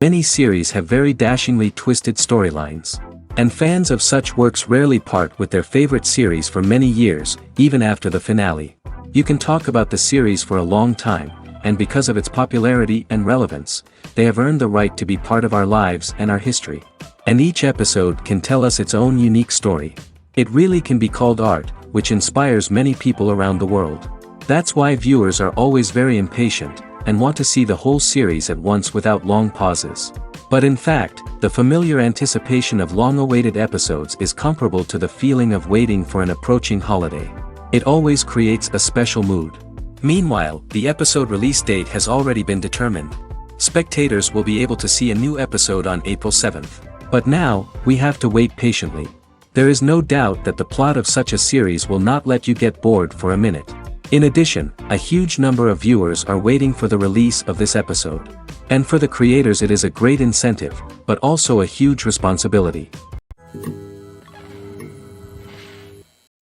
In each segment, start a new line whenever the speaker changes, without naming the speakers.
Many series have very dashingly twisted storylines. And fans of such works rarely part with their favorite series for many years, even after the finale. You can talk about the series for a long time, and because of its popularity and relevance, they have earned the right to be part of our lives and our history. And each episode can tell us its own unique story. It really can be called art, which inspires many people around the world. That's why viewers are always very impatient, and want to see the whole series at once without long pauses. But in fact, the familiar anticipation of long-awaited episodes is comparable to the feeling of waiting for an approaching holiday. It always creates a special mood. Meanwhile, the episode release date has already been determined. Spectators will be able to see a new episode on April 7th. But now, we have to wait patiently. There is no doubt that the plot of such a series will not let you get bored for a minute. In addition, a huge number of viewers are waiting for the release of this episode. And for the creators it is a great incentive, but also a huge responsibility.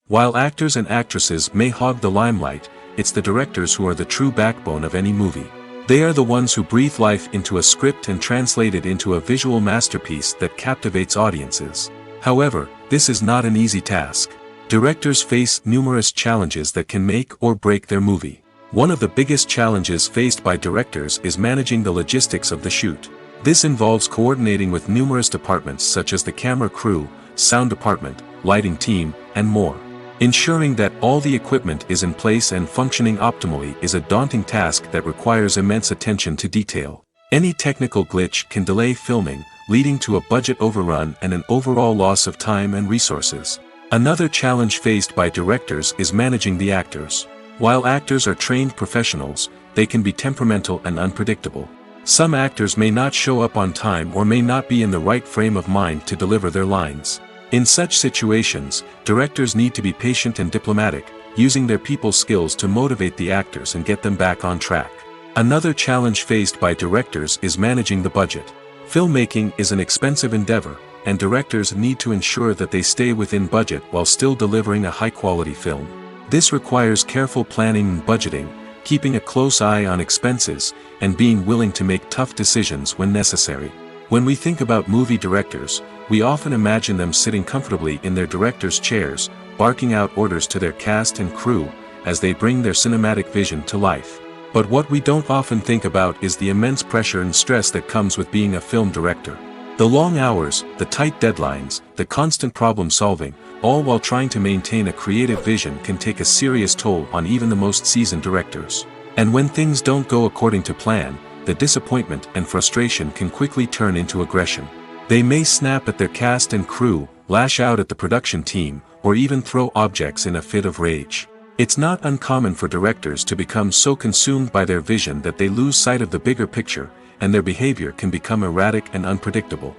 While actors and actresses may hog the limelight, it's the directors who are the true backbone of any movie. They are the ones who breathe life into a script and translate it into a visual masterpiece that captivates audiences. However, this is not an easy task. Directors face numerous challenges that can make or break their movie. One of the biggest challenges faced by directors is managing the logistics of the shoot. This involves coordinating with numerous departments such as the camera crew, sound department, lighting team, and more. Ensuring that all the equipment is in place and functioning optimally is a daunting task that requires immense attention to detail. Any technical glitch can delay filming, leading to a budget overrun and an overall loss of time and resources. Another challenge faced by directors is managing the actors. While actors are trained professionals, they can be temperamental and unpredictable. Some actors may not show up on time or may not be in the right frame of mind to deliver their lines. In such situations, directors need to be patient and diplomatic, using their people skills to motivate the actors and get them back on track. Another challenge faced by directors is managing the budget. Filmmaking is an expensive endeavor, and directors need to ensure that they stay within budget while still delivering a high-quality film. This requires careful planning and budgeting, keeping a close eye on expenses, and being willing to make tough decisions when necessary. When we think about movie directors, we often imagine them sitting comfortably in their director's chairs, barking out orders to their cast and crew, as they bring their cinematic vision to life. But what we don't often think about is the immense pressure and stress that comes with being a film director. The long hours, the tight deadlines, the constant problem solving, all while trying to maintain a creative vision can take a serious toll on even the most seasoned directors. And when things don't go according to plan, the disappointment and frustration can quickly turn into aggression. They may snap at their cast and crew, lash out at the production team, or even throw objects in a fit of rage. It's not uncommon for directors to become so consumed by their vision that they lose sight of the bigger picture, and their behavior can become erratic and unpredictable.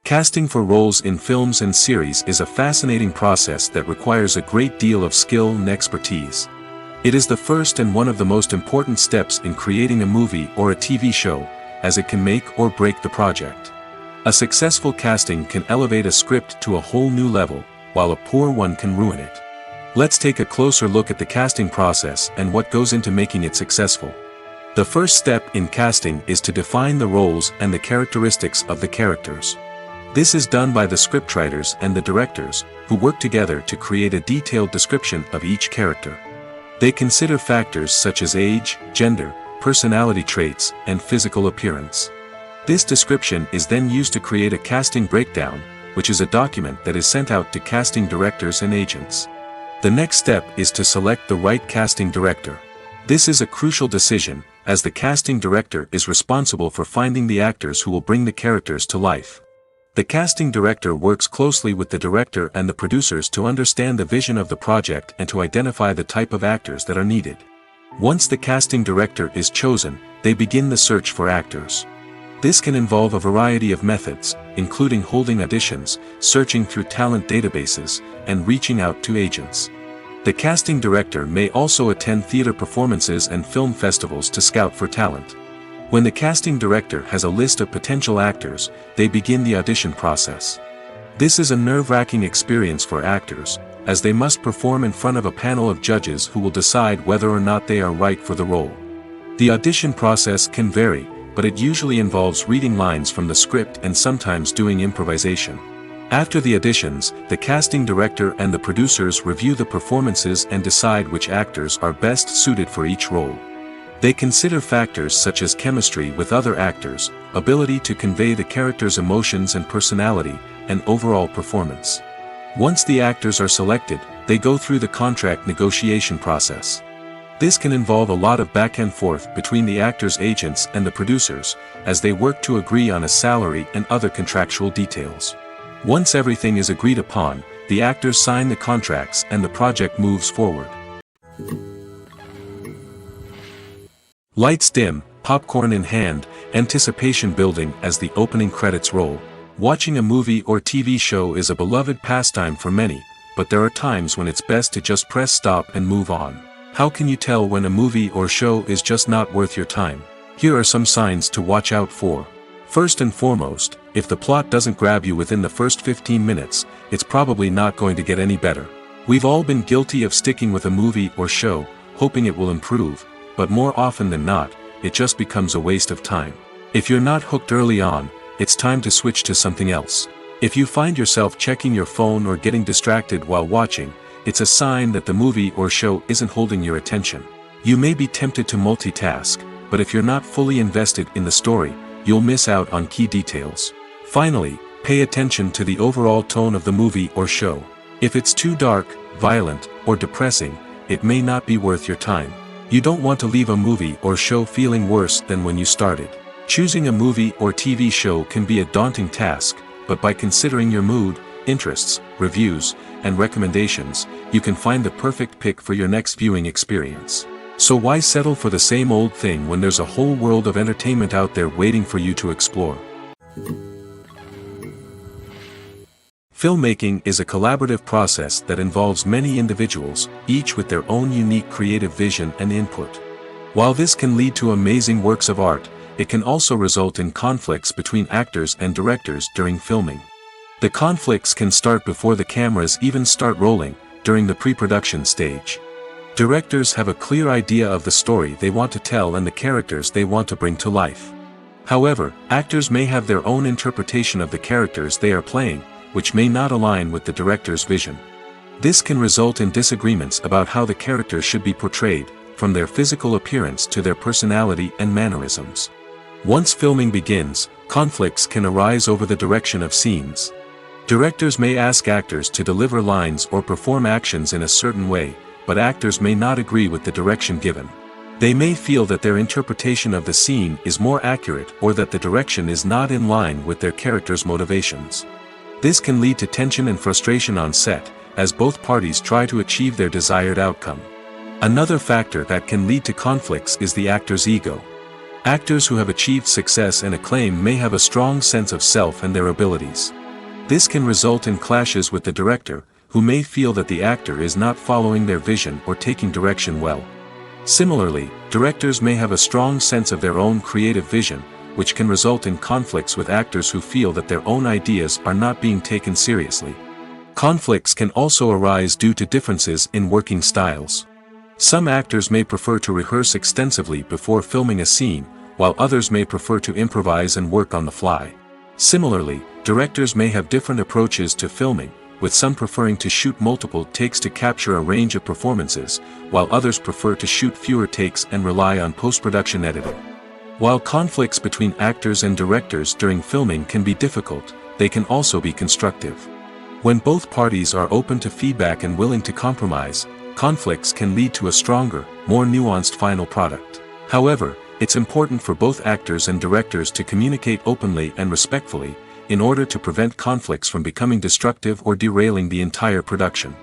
Casting for roles in films and series is a fascinating process that requires a great deal of skill and expertise. It is the first and one of the most important steps in creating a movie or a TV show, as it can make or break the project. A successful casting can elevate a script to a whole new level, while a poor one can ruin it. Let's take a closer look at the casting process and what goes into making it successful. The first step in casting is to define the roles and the characteristics of the characters. This is done by the scriptwriters and the directors, who work together to create a detailed description of each character. They consider factors such as age, gender, personality traits, and physical appearance. This description is then used to create a casting breakdown, which is a document that is sent out to casting directors and agents. The next step is to select the right casting director. This is a crucial decision, as the casting director is responsible for finding the actors who will bring the characters to life. The casting director works closely with the director and the producers to understand the vision of the project and to identify the type of actors that are needed. Once the casting director is chosen, they begin the search for actors. This can involve a variety of methods, including holding auditions, searching through talent databases, and reaching out to agents. The casting director may also attend theater performances and film festivals to scout for talent. When the casting director has a list of potential actors, they begin the audition process. This is a nerve-wracking experience for actors, as they must perform in front of a panel of judges who will decide whether or not they are right for the role. The audition process can vary, but it usually involves reading lines from the script and sometimes doing improvisation. After the auditions, the casting director and the producers review the performances and decide which actors are best suited for each role. They consider factors such as chemistry with other actors, ability to convey the character's emotions and personality, and overall performance. Once the actors are selected, they go through the contract negotiation process. This can involve a lot of back and forth between the actors' agents and the producers, as they work to agree on a salary and other contractual details. Once everything is agreed upon, the actors sign the contracts and the project moves forward. Lights dim, popcorn in hand, anticipation building as the opening credits roll. Watching a movie or TV show is a beloved pastime for many, but there are times when it's best to just press stop and move on. How can you tell when a movie or show is just not worth your time? Here are some signs to watch out for. First and foremost, if the plot doesn't grab you within the first 15 minutes, it's probably not going to get any better. We've all been guilty of sticking with a movie or show, hoping it will improve, but more often than not, it just becomes a waste of time. If you're not hooked early on, it's time to switch to something else. If you find yourself checking your phone or getting distracted while watching, it's a sign that the movie or show isn't holding your attention. You may be tempted to multitask, but if you're not fully invested in the story, you'll miss out on key details. Finally, pay attention to the overall tone of the movie or show. If it's too dark, violent, or depressing, it may not be worth your time. You don't want to leave a movie or show feeling worse than when you started. Choosing a movie or TV show can be a daunting task, but by considering your mood, interests, reviews, and recommendations, you can find the perfect pick for your next viewing experience. So why settle for the same old thing when there's a whole world of entertainment out there waiting for you to explore? Filmmaking is a collaborative process that involves many individuals, each with their own unique creative vision and input. While this can lead to amazing works of art, it can also result in conflicts between actors and directors during filming. The conflicts can start before the cameras even start rolling, during the pre-production stage. Directors have a clear idea of the story they want to tell and the characters they want to bring to life. However, actors may have their own interpretation of the characters they are playing, which may not align with the director's vision. This can result in disagreements about how the characters should be portrayed, from their physical appearance to their personality and mannerisms. Once filming begins, conflicts can arise over the direction of scenes. Directors may ask actors to deliver lines or perform actions in a certain way, but actors may not agree with the direction given. They may feel that their interpretation of the scene is more accurate or that the direction is not in line with their character's motivations. This can lead to tension and frustration on set, as both parties try to achieve their desired outcome. Another factor that can lead to conflicts is the actor's ego. Actors who have achieved success and acclaim may have a strong sense of self and their abilities. This can result in clashes with the director, who may feel that the actor is not following their vision or taking direction well. Similarly, directors may have a strong sense of their own creative vision, which can result in conflicts with actors who feel that their own ideas are not being taken seriously. Conflicts can also arise due to differences in working styles. Some actors may prefer to rehearse extensively before filming a scene, while others may prefer to improvise and work on the fly. Similarly, directors may have different approaches to filming, with some preferring to shoot multiple takes to capture a range of performances, while others prefer to shoot fewer takes and rely on post-production editing. While conflicts between actors and directors during filming can be difficult, they can also be constructive. When both parties are open to feedback and willing to compromise, conflicts can lead to a stronger, more nuanced final product. However, it's important for both actors and directors to communicate openly and respectfully, in order to prevent conflicts from becoming destructive or derailing the entire production.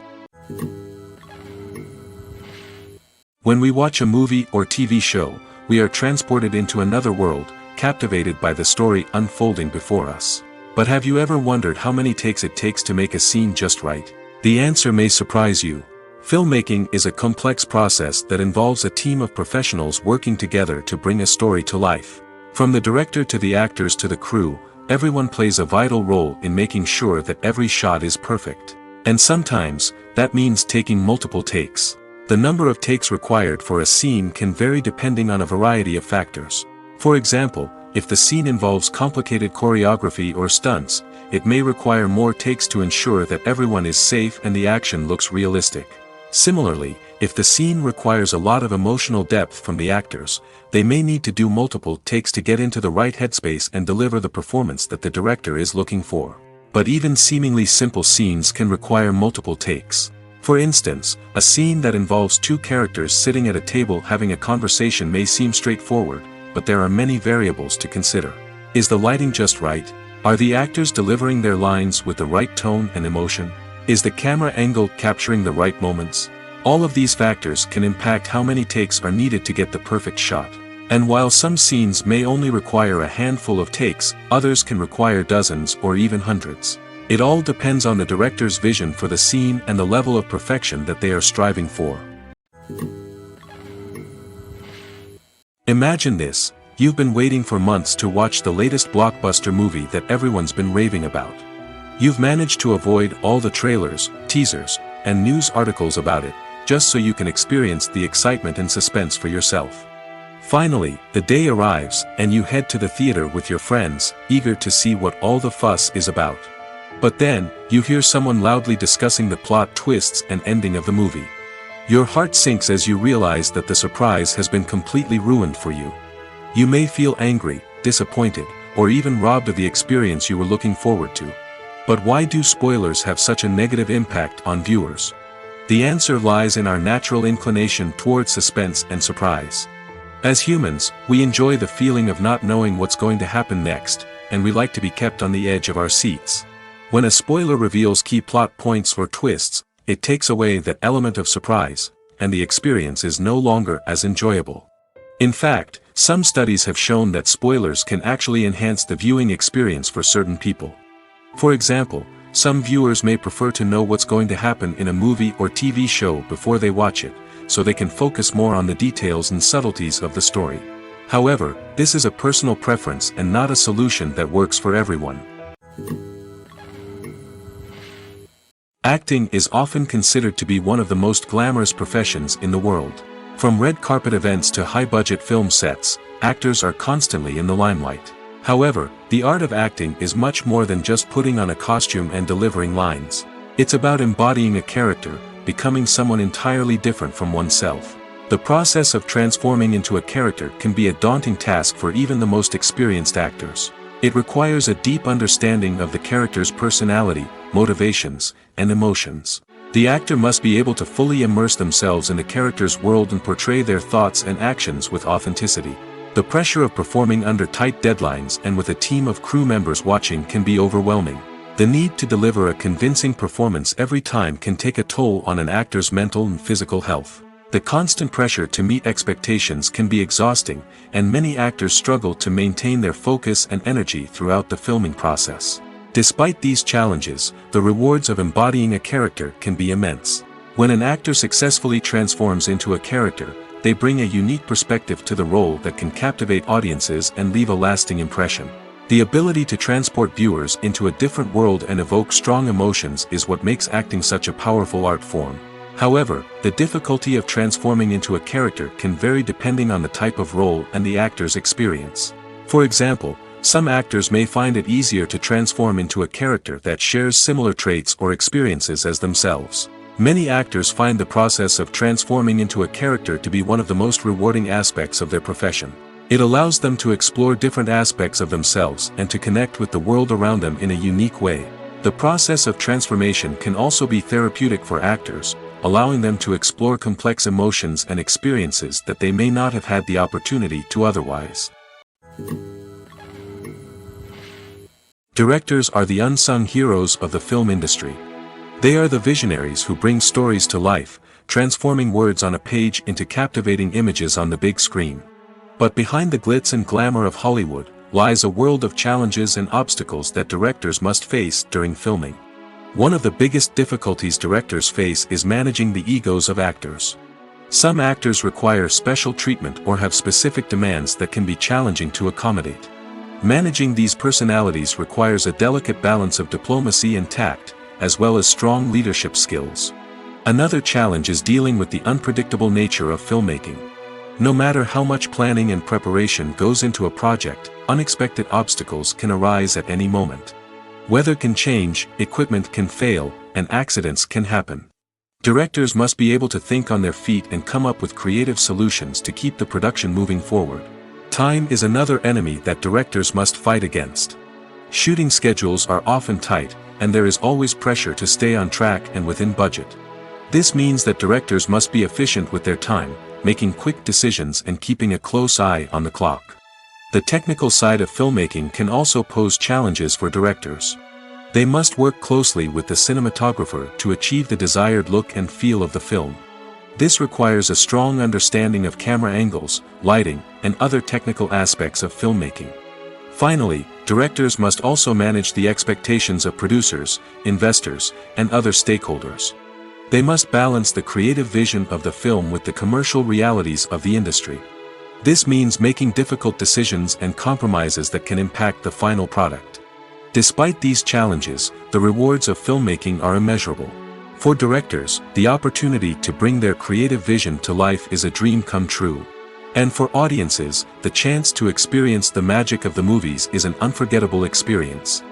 When we watch a movie or TV show, we are transported into another world, captivated by the story unfolding before us. But have you ever wondered how many takes it takes to make a scene just right? The answer may surprise you. Filmmaking is a complex process that involves a team of professionals working together to bring a story to life. From the director to the actors to the crew, everyone plays a vital role in making sure that every shot is perfect. And sometimes, that means taking multiple takes. The number of takes required for a scene can vary depending on a variety of factors. For example, if the scene involves complicated choreography or stunts, it may require more takes to ensure that everyone is safe and the action looks realistic. Similarly, if the scene requires a lot of emotional depth from the actors, they may need to do multiple takes to get into the right headspace and deliver the performance that the director is looking for. But even seemingly simple scenes can require multiple takes. For instance, a scene that involves two characters sitting at a table having a conversation may seem straightforward, but there are many variables to consider. Is the lighting just right? Are the actors delivering their lines with the right tone and emotion? Is the camera angle capturing the right moments? All of these factors can impact how many takes are needed to get the perfect shot. And while some scenes may only require a handful of takes, others can require dozens or even hundreds. It all depends on the director's vision for the scene and the level of perfection that they are striving for. Imagine this: you've been waiting for months to watch the latest blockbuster movie that everyone's been raving about. You've managed to avoid all the trailers, teasers, and news articles about it, just so you can experience the excitement and suspense for yourself. Finally, the day arrives, and you head to the theater with your friends, eager to see what all the fuss is about. But then, you hear someone loudly discussing the plot twists and ending of the movie. Your heart sinks as you realize that the surprise has been completely ruined for you. You may feel angry, disappointed, or even robbed of the experience you were looking forward to. But why do spoilers have such a negative impact on viewers? The answer lies in our natural inclination towards suspense and surprise. As humans, we enjoy the feeling of not knowing what's going to happen next, and we like to be kept on the edge of our seats. When a spoiler reveals key plot points or twists, it takes away that element of surprise, and the experience is no longer as enjoyable. In fact, some studies have shown that spoilers can actually enhance the viewing experience for certain people. For example, some viewers may prefer to know what's going to happen in a movie or TV show before they watch it, so they can focus more on the details and subtleties of the story. However, this is a personal preference and not a solution that works for everyone. Acting is often considered to be one of the most glamorous professions in the world. From red carpet events to high-budget film sets, actors are constantly in the limelight. However, the art of acting is much more than just putting on a costume and delivering lines. It's about embodying a character, becoming someone entirely different from oneself. The process of transforming into a character can be a daunting task for even the most experienced actors. It requires a deep understanding of the character's personality, motivations, and emotions. The actor must be able to fully immerse themselves in the character's world and portray their thoughts and actions with authenticity. The pressure of performing under tight deadlines and with a team of crew members watching can be overwhelming. The need to deliver a convincing performance every time can take a toll on an actor's mental and physical health. The constant pressure to meet expectations can be exhausting, and many actors struggle to maintain their focus and energy throughout the filming process. Despite these challenges, the rewards of embodying a character can be immense. When an actor successfully transforms into a character, they bring a unique perspective to the role that can captivate audiences and leave a lasting impression. The ability to transport viewers into a different world and evoke strong emotions is what makes acting such a powerful art form. However, the difficulty of transforming into a character can vary depending on the type of role and the actor's experience. For example, some actors may find it easier to transform into a character that shares similar traits or experiences as themselves. Many actors find the process of transforming into a character to be one of the most rewarding aspects of their profession. It allows them to explore different aspects of themselves and to connect with the world around them in a unique way. The process of transformation can also be therapeutic for actors, allowing them to explore complex emotions and experiences that they may not have had the opportunity to otherwise. Directors are the unsung heroes of the film industry. They are the visionaries who bring stories to life, transforming words on a page into captivating images on the big screen. But behind the glitz and glamour of Hollywood lies a world of challenges and obstacles that directors must face during filming. One of the biggest difficulties directors face is managing the egos of actors. Some actors require special treatment or have specific demands that can be challenging to accommodate. Managing these personalities requires a delicate balance of diplomacy and tact, as well as strong leadership skills. Another challenge is dealing with the unpredictable nature of filmmaking. No matter how much planning and preparation goes into a project, unexpected obstacles can arise at any moment. Weather can change, equipment can fail, and accidents can happen. Directors must be able to think on their feet and come up with creative solutions to keep the production moving forward. Time is another enemy that directors must fight against. Shooting schedules are often tight, and there is always pressure to stay on track and within budget. This means that directors must be efficient with their time, making quick decisions and keeping a close eye on the clock. The technical side of filmmaking can also pose challenges for directors. They must work closely with the cinematographer to achieve the desired look and feel of the film. This requires a strong understanding of camera angles, lighting, and other technical aspects of filmmaking. Finally, directors must also manage the expectations of producers, investors, and other stakeholders. They must balance the creative vision of the film with the commercial realities of the industry. This means making difficult decisions and compromises that can impact the final product. Despite these challenges, the rewards of filmmaking are immeasurable. For directors, the opportunity to bring their creative vision to life is a dream come true. And for audiences, the chance to experience the magic of the movies is an unforgettable experience.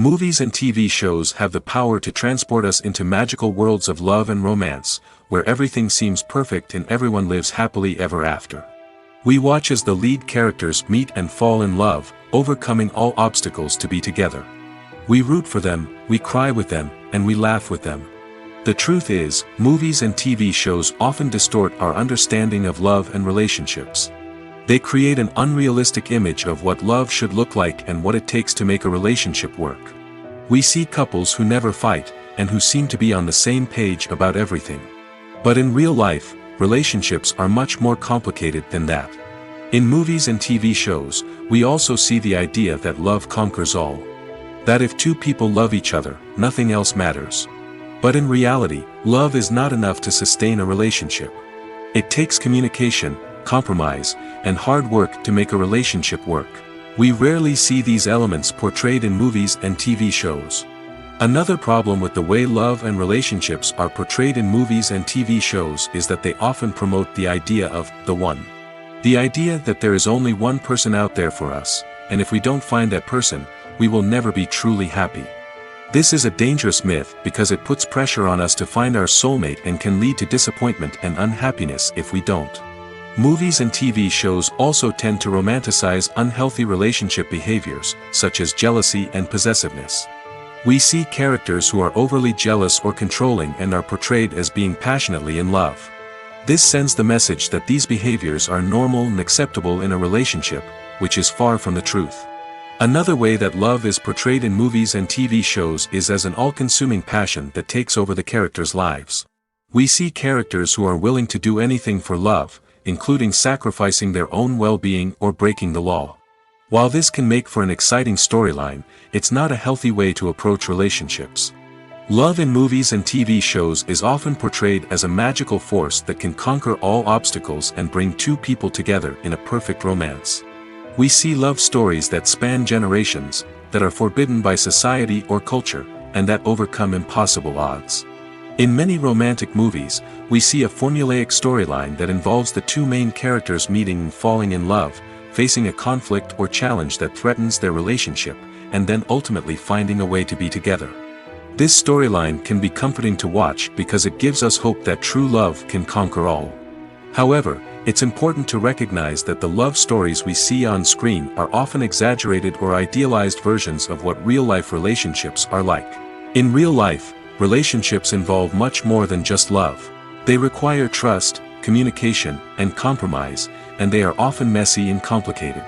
Movies and TV shows have the power to transport us into magical worlds of love and romance, where everything seems perfect and everyone lives happily ever after. We watch as the lead characters meet and fall in love, overcoming all obstacles to be together. We root for them, we cry with them, and we laugh with them. The truth is, movies and TV shows often distort our understanding of love and relationships. They create an unrealistic image of what love should look like and what it takes to make a relationship work. We see couples who never fight, and who seem to be on the same page about everything. But in real life, relationships are much more complicated than that. In movies and TV shows, we also see the idea that love conquers all. That if two people love each other, nothing else matters. But in reality, love is not enough to sustain a relationship. It takes communication, compromise, and hard work to make a relationship work. We rarely see these elements portrayed in movies and TV shows. Another problem with the way love and relationships are portrayed in movies and TV shows is that they often promote the idea of the one. The idea that there is only one person out there for us, and if we don't find that person, we will never be truly happy. This is a dangerous myth because it puts pressure on us to find our soulmate and can lead to disappointment and unhappiness if we don't. Movies and TV shows also tend to romanticize unhealthy relationship behaviors, such as jealousy and possessiveness. We see characters who are overly jealous or controlling and are portrayed as being passionately in love. This sends the message that these behaviors are normal and acceptable in a relationship, which is far from the truth. Another way that love is portrayed in movies and TV shows is as an all-consuming passion that takes over the characters' lives. We see characters who are willing to do anything for love, including sacrificing their own well-being or breaking the law. While this can make for an exciting storyline, it's not a healthy way to approach relationships. Love in movies and TV shows is often portrayed as a magical force that can conquer all obstacles and bring two people together in a perfect romance. We see love stories that span generations, that are forbidden by society or culture, and that overcome impossible odds. In many romantic movies, we see a formulaic storyline that involves the two main characters meeting and falling in love, facing a conflict or challenge that threatens their relationship, and then ultimately finding a way to be together. This storyline can be comforting to watch because it gives us hope that true love can conquer all. However, it's important to recognize that the love stories we see on screen are often exaggerated or idealized versions of what real-life relationships are like. In real life, relationships involve much more than just love. They require trust, communication, and compromise, and they are often messy and complicated.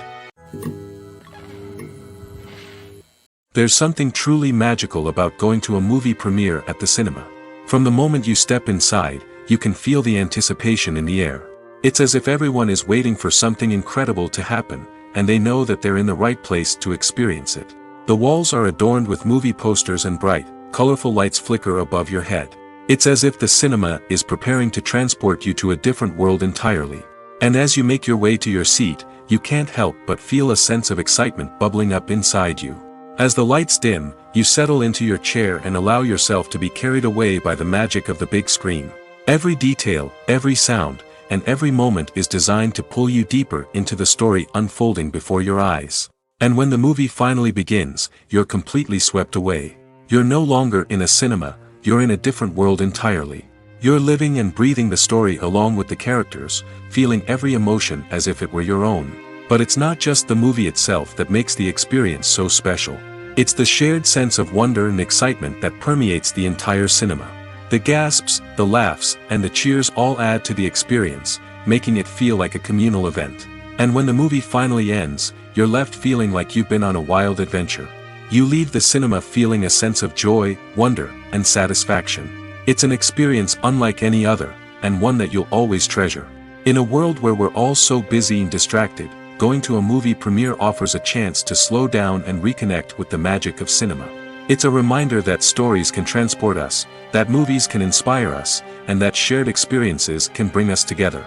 There's something truly magical about going to a movie premiere at the cinema. From the moment you step inside, you can feel the anticipation in the air. It's as if everyone is waiting for something incredible to happen, and they know that they're in the right place to experience it. The walls are adorned with movie posters and bright, colorful lights flicker above your head. It's as if the cinema is preparing to transport you to a different world entirely. And as you make your way to your seat, you can't help but feel a sense of excitement bubbling up inside you. As the lights dim, you settle into your chair and allow yourself to be carried away by the magic of the big screen. Every detail, every sound, and every moment is designed to pull you deeper into the story unfolding before your eyes. And when the movie finally begins, you're completely swept away. You're no longer in a cinema, you're in a different world entirely. You're living and breathing the story along with the characters, feeling every emotion as if it were your own. But it's not just the movie itself that makes the experience so special. It's the shared sense of wonder and excitement that permeates the entire cinema. The gasps, the laughs, and the cheers all add to the experience, making it feel like a communal event. And when the movie finally ends, you're left feeling like you've been on a wild adventure. You leave the cinema feeling a sense of joy, wonder, and satisfaction. It's an experience unlike any other, and one that you'll always treasure. In a world where we're all so busy and distracted, going to a movie premiere offers a chance to slow down and reconnect with the magic of cinema. It's a reminder that stories can transport us, that movies can inspire us, and that shared experiences can bring us together.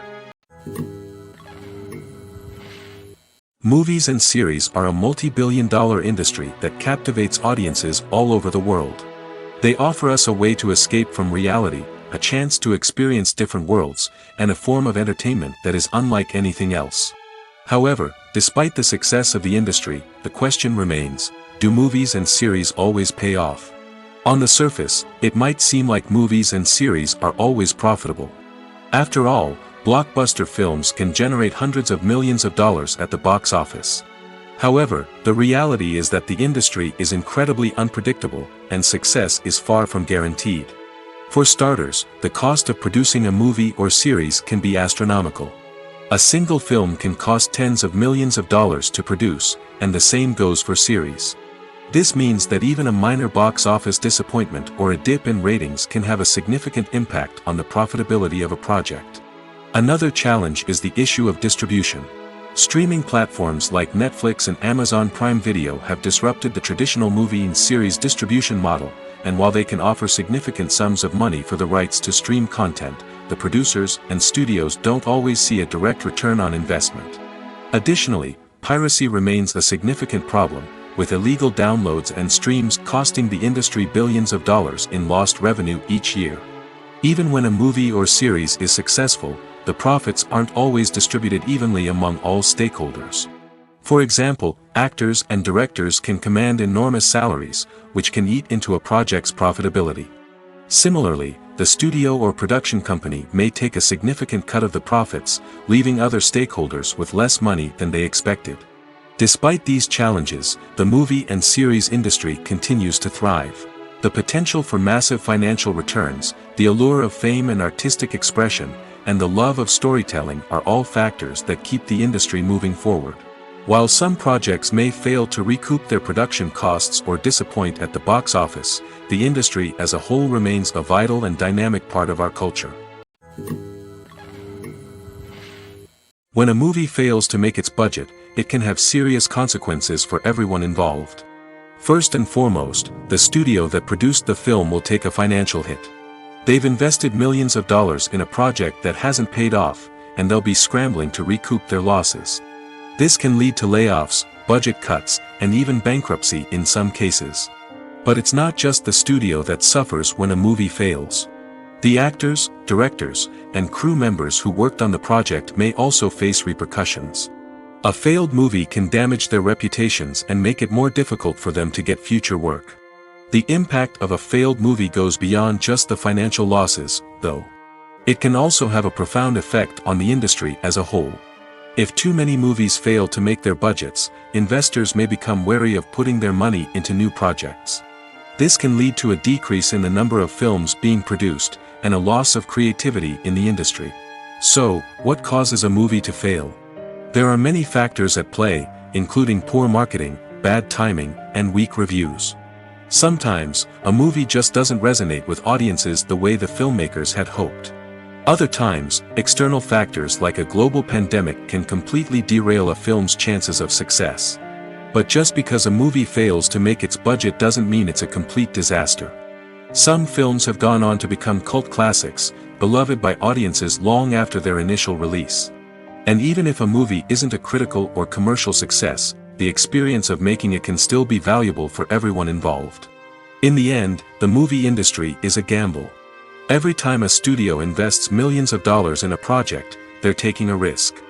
Movies and series are a multi-billion-dollar industry that captivates audiences all over the world. They offer us a way to escape from reality, a chance to experience different worlds, and a form of entertainment that is unlike anything else. However, despite the success of the industry, the question remains, do movies and series always pay off? On the surface, it might seem like movies and series are always profitable. After all, blockbuster films can generate hundreds of millions of dollars at the box office. However, the reality is that the industry is incredibly unpredictable, and success is far from guaranteed. For starters, the cost of producing a movie or series can be astronomical. A single film can cost tens of millions of dollars to produce, and the same goes for series. This means that even a minor box office disappointment or a dip in ratings can have a significant impact on the profitability of a project. Another challenge is the issue of distribution. Streaming platforms like Netflix and Amazon Prime Video have disrupted the traditional movie and series distribution model, and while they can offer significant sums of money for the rights to stream content, the producers and studios don't always see a direct return on investment. Additionally, piracy remains a significant problem, with illegal downloads and streams costing the industry billions of dollars in lost revenue each year. Even when a movie or series is successful, the profits aren't always distributed evenly among all stakeholders. For example, actors and directors can command enormous salaries, which can eat into a project's profitability. Similarly, the studio or production company may take a significant cut of the profits, leaving other stakeholders with less money than they expected. Despite these challenges, the movie and series industry continues to thrive. The potential for massive financial returns, the allure of fame and artistic expression, and the love of storytelling are all factors that keep the industry moving forward. While some projects may fail to recoup their production costs or disappoint at the box office, the industry as a whole remains a vital and dynamic part of our culture. When a movie fails to make its budget, it can have serious consequences for everyone involved. First and foremost, the studio that produced the film will take a financial hit. They've invested millions of dollars in a project that hasn't paid off, and they'll be scrambling to recoup their losses. This can lead to layoffs, budget cuts, and even bankruptcy in some cases. But it's not just the studio that suffers when a movie fails. The actors, directors, and crew members who worked on the project may also face repercussions. A failed movie can damage their reputations and make it more difficult for them to get future work. The impact of a failed movie goes beyond just the financial losses, though. It can also have a profound effect on the industry as a whole. If too many movies fail to make their budgets, investors may become wary of putting their money into new projects. This can lead to a decrease in the number of films being produced, and a loss of creativity in the industry. So, what causes a movie to fail? There are many factors at play, including poor marketing, bad timing, and weak reviews. Sometimes, a movie just doesn't resonate with audiences the way the filmmakers had hoped. Other times, external factors like a global pandemic can completely derail a film's chances of success. But just because a movie fails to make its budget doesn't mean it's a complete disaster. Some films have gone on to become cult classics, beloved by audiences long after their initial release. And even if a movie isn't a critical or commercial success, the experience of making it can still be valuable for everyone involved. In the end, the movie industry is a gamble. Every time a studio invests millions of dollars in a project, they're taking a risk.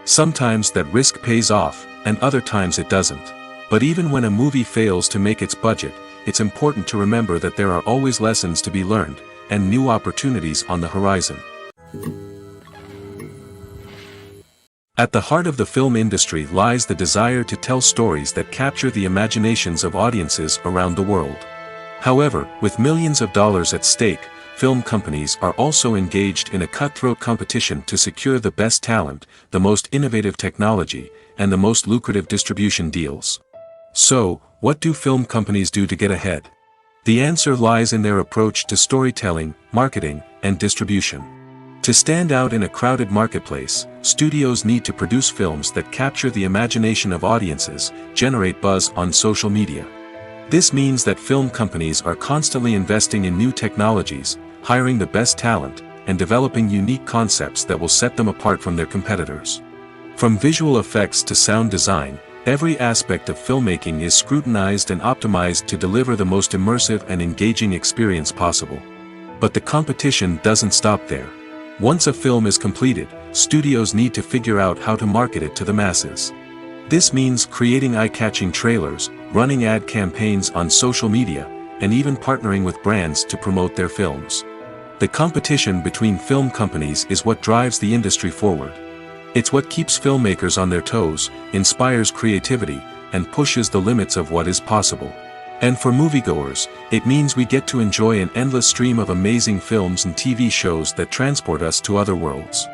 Sometimes that risk pays off, and other times it doesn't. But even when a movie fails to make its budget, it's important to remember that there are always lessons to be learned, and new opportunities on the horizon. At the heart of the film industry lies the desire to tell stories that capture the imaginations of audiences around the world. However, with millions of dollars at stake, film companies are also engaged in a cutthroat competition to secure the best talent, the most innovative technology, and the most lucrative distribution deals. So, what do film companies do to get ahead? The answer lies in their approach to storytelling, marketing, and distribution. To stand out in a crowded marketplace, studios need to produce films that capture the imagination of audiences, generate buzz on social media. This means that film companies are constantly investing in new technologies, hiring the best talent, and developing unique concepts that will set them apart from their competitors. From visual effects to sound design, every aspect of filmmaking is scrutinized and optimized to deliver the most immersive and engaging experience possible. But the competition doesn't stop there. Once a film is completed, studios need to figure out how to market it to the masses. This means creating eye-catching trailers, running ad campaigns on social media, and even partnering with brands to promote their films. The competition between film companies is what drives the industry forward. It's what keeps filmmakers on their toes, inspires creativity, and pushes the limits of what is possible. And for moviegoers, it means we get to enjoy an endless stream of amazing films and TV shows that transport us to other worlds.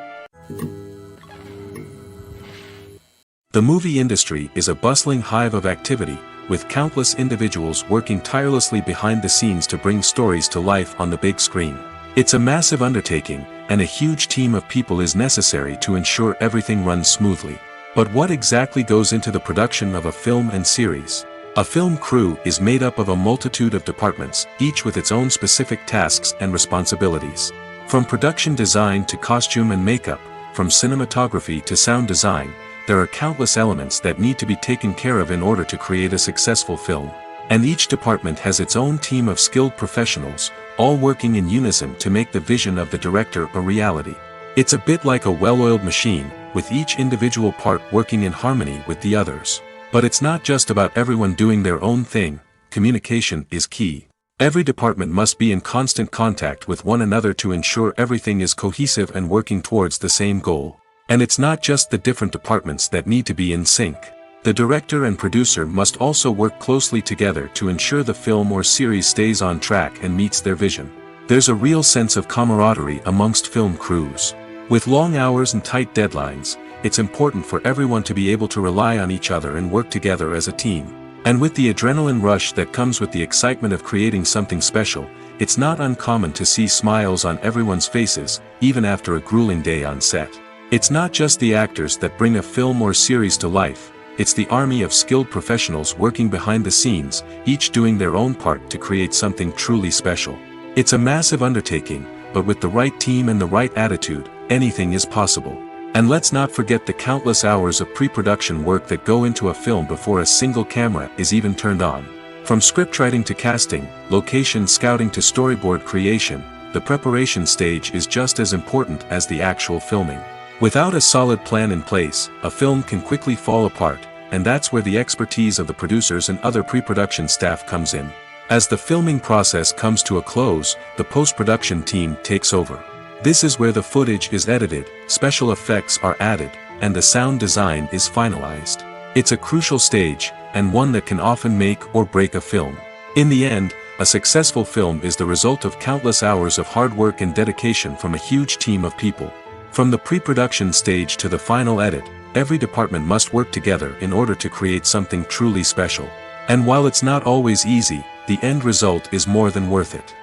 The movie industry is a bustling hive of activity, with countless individuals working tirelessly behind the scenes to bring stories to life on the big screen. It's a massive undertaking, and a huge team of people is necessary to ensure everything runs smoothly. But what exactly goes into the production of a film and series? A film crew is made up of a multitude of departments, each with its own specific tasks and responsibilities. From production design to costume and makeup, from cinematography to sound design, there are countless elements that need to be taken care of in order to create a successful film. And each department has its own team of skilled professionals, all working in unison to make the vision of the director a reality. It's a bit like a well-oiled machine, with each individual part working in harmony with the others. But it's not just about everyone doing their own thing. Communication is key. Every department must be in constant contact with one another to ensure everything is cohesive and working towards the same goal. And it's not just the different departments that need to be in sync. The director and producer must also work closely together to ensure the film or series stays on track and meets their vision. There's a real sense of camaraderie amongst film crews. With long hours and tight deadlines, it's important for everyone to be able to rely on each other and work together as a team. And with the adrenaline rush that comes with the excitement of creating something special, it's not uncommon to see smiles on everyone's faces, even after a grueling day on set. It's not just the actors that bring a film or series to life, it's the army of skilled professionals working behind the scenes, each doing their own part to create something truly special. It's a massive undertaking, but with the right team and the right attitude, anything is possible. And let's not forget the countless hours of pre-production work that go into a film before a single camera is even turned on. From scriptwriting to casting, location scouting to storyboard creation, the preparation stage is just as important as the actual filming. Without a solid plan in place, a film can quickly fall apart, and that's where the expertise of the producers and other pre-production staff comes in. As the filming process comes to a close, the post-production team takes over. This is where the footage is edited, special effects are added, and the sound design is finalized. It's a crucial stage, and one that can often make or break a film. In the end, a successful film is the result of countless hours of hard work and dedication from a huge team of people. From the pre-production stage to the final edit, every department must work together in order to create something truly special. And while it's not always easy, the end result is more than worth it.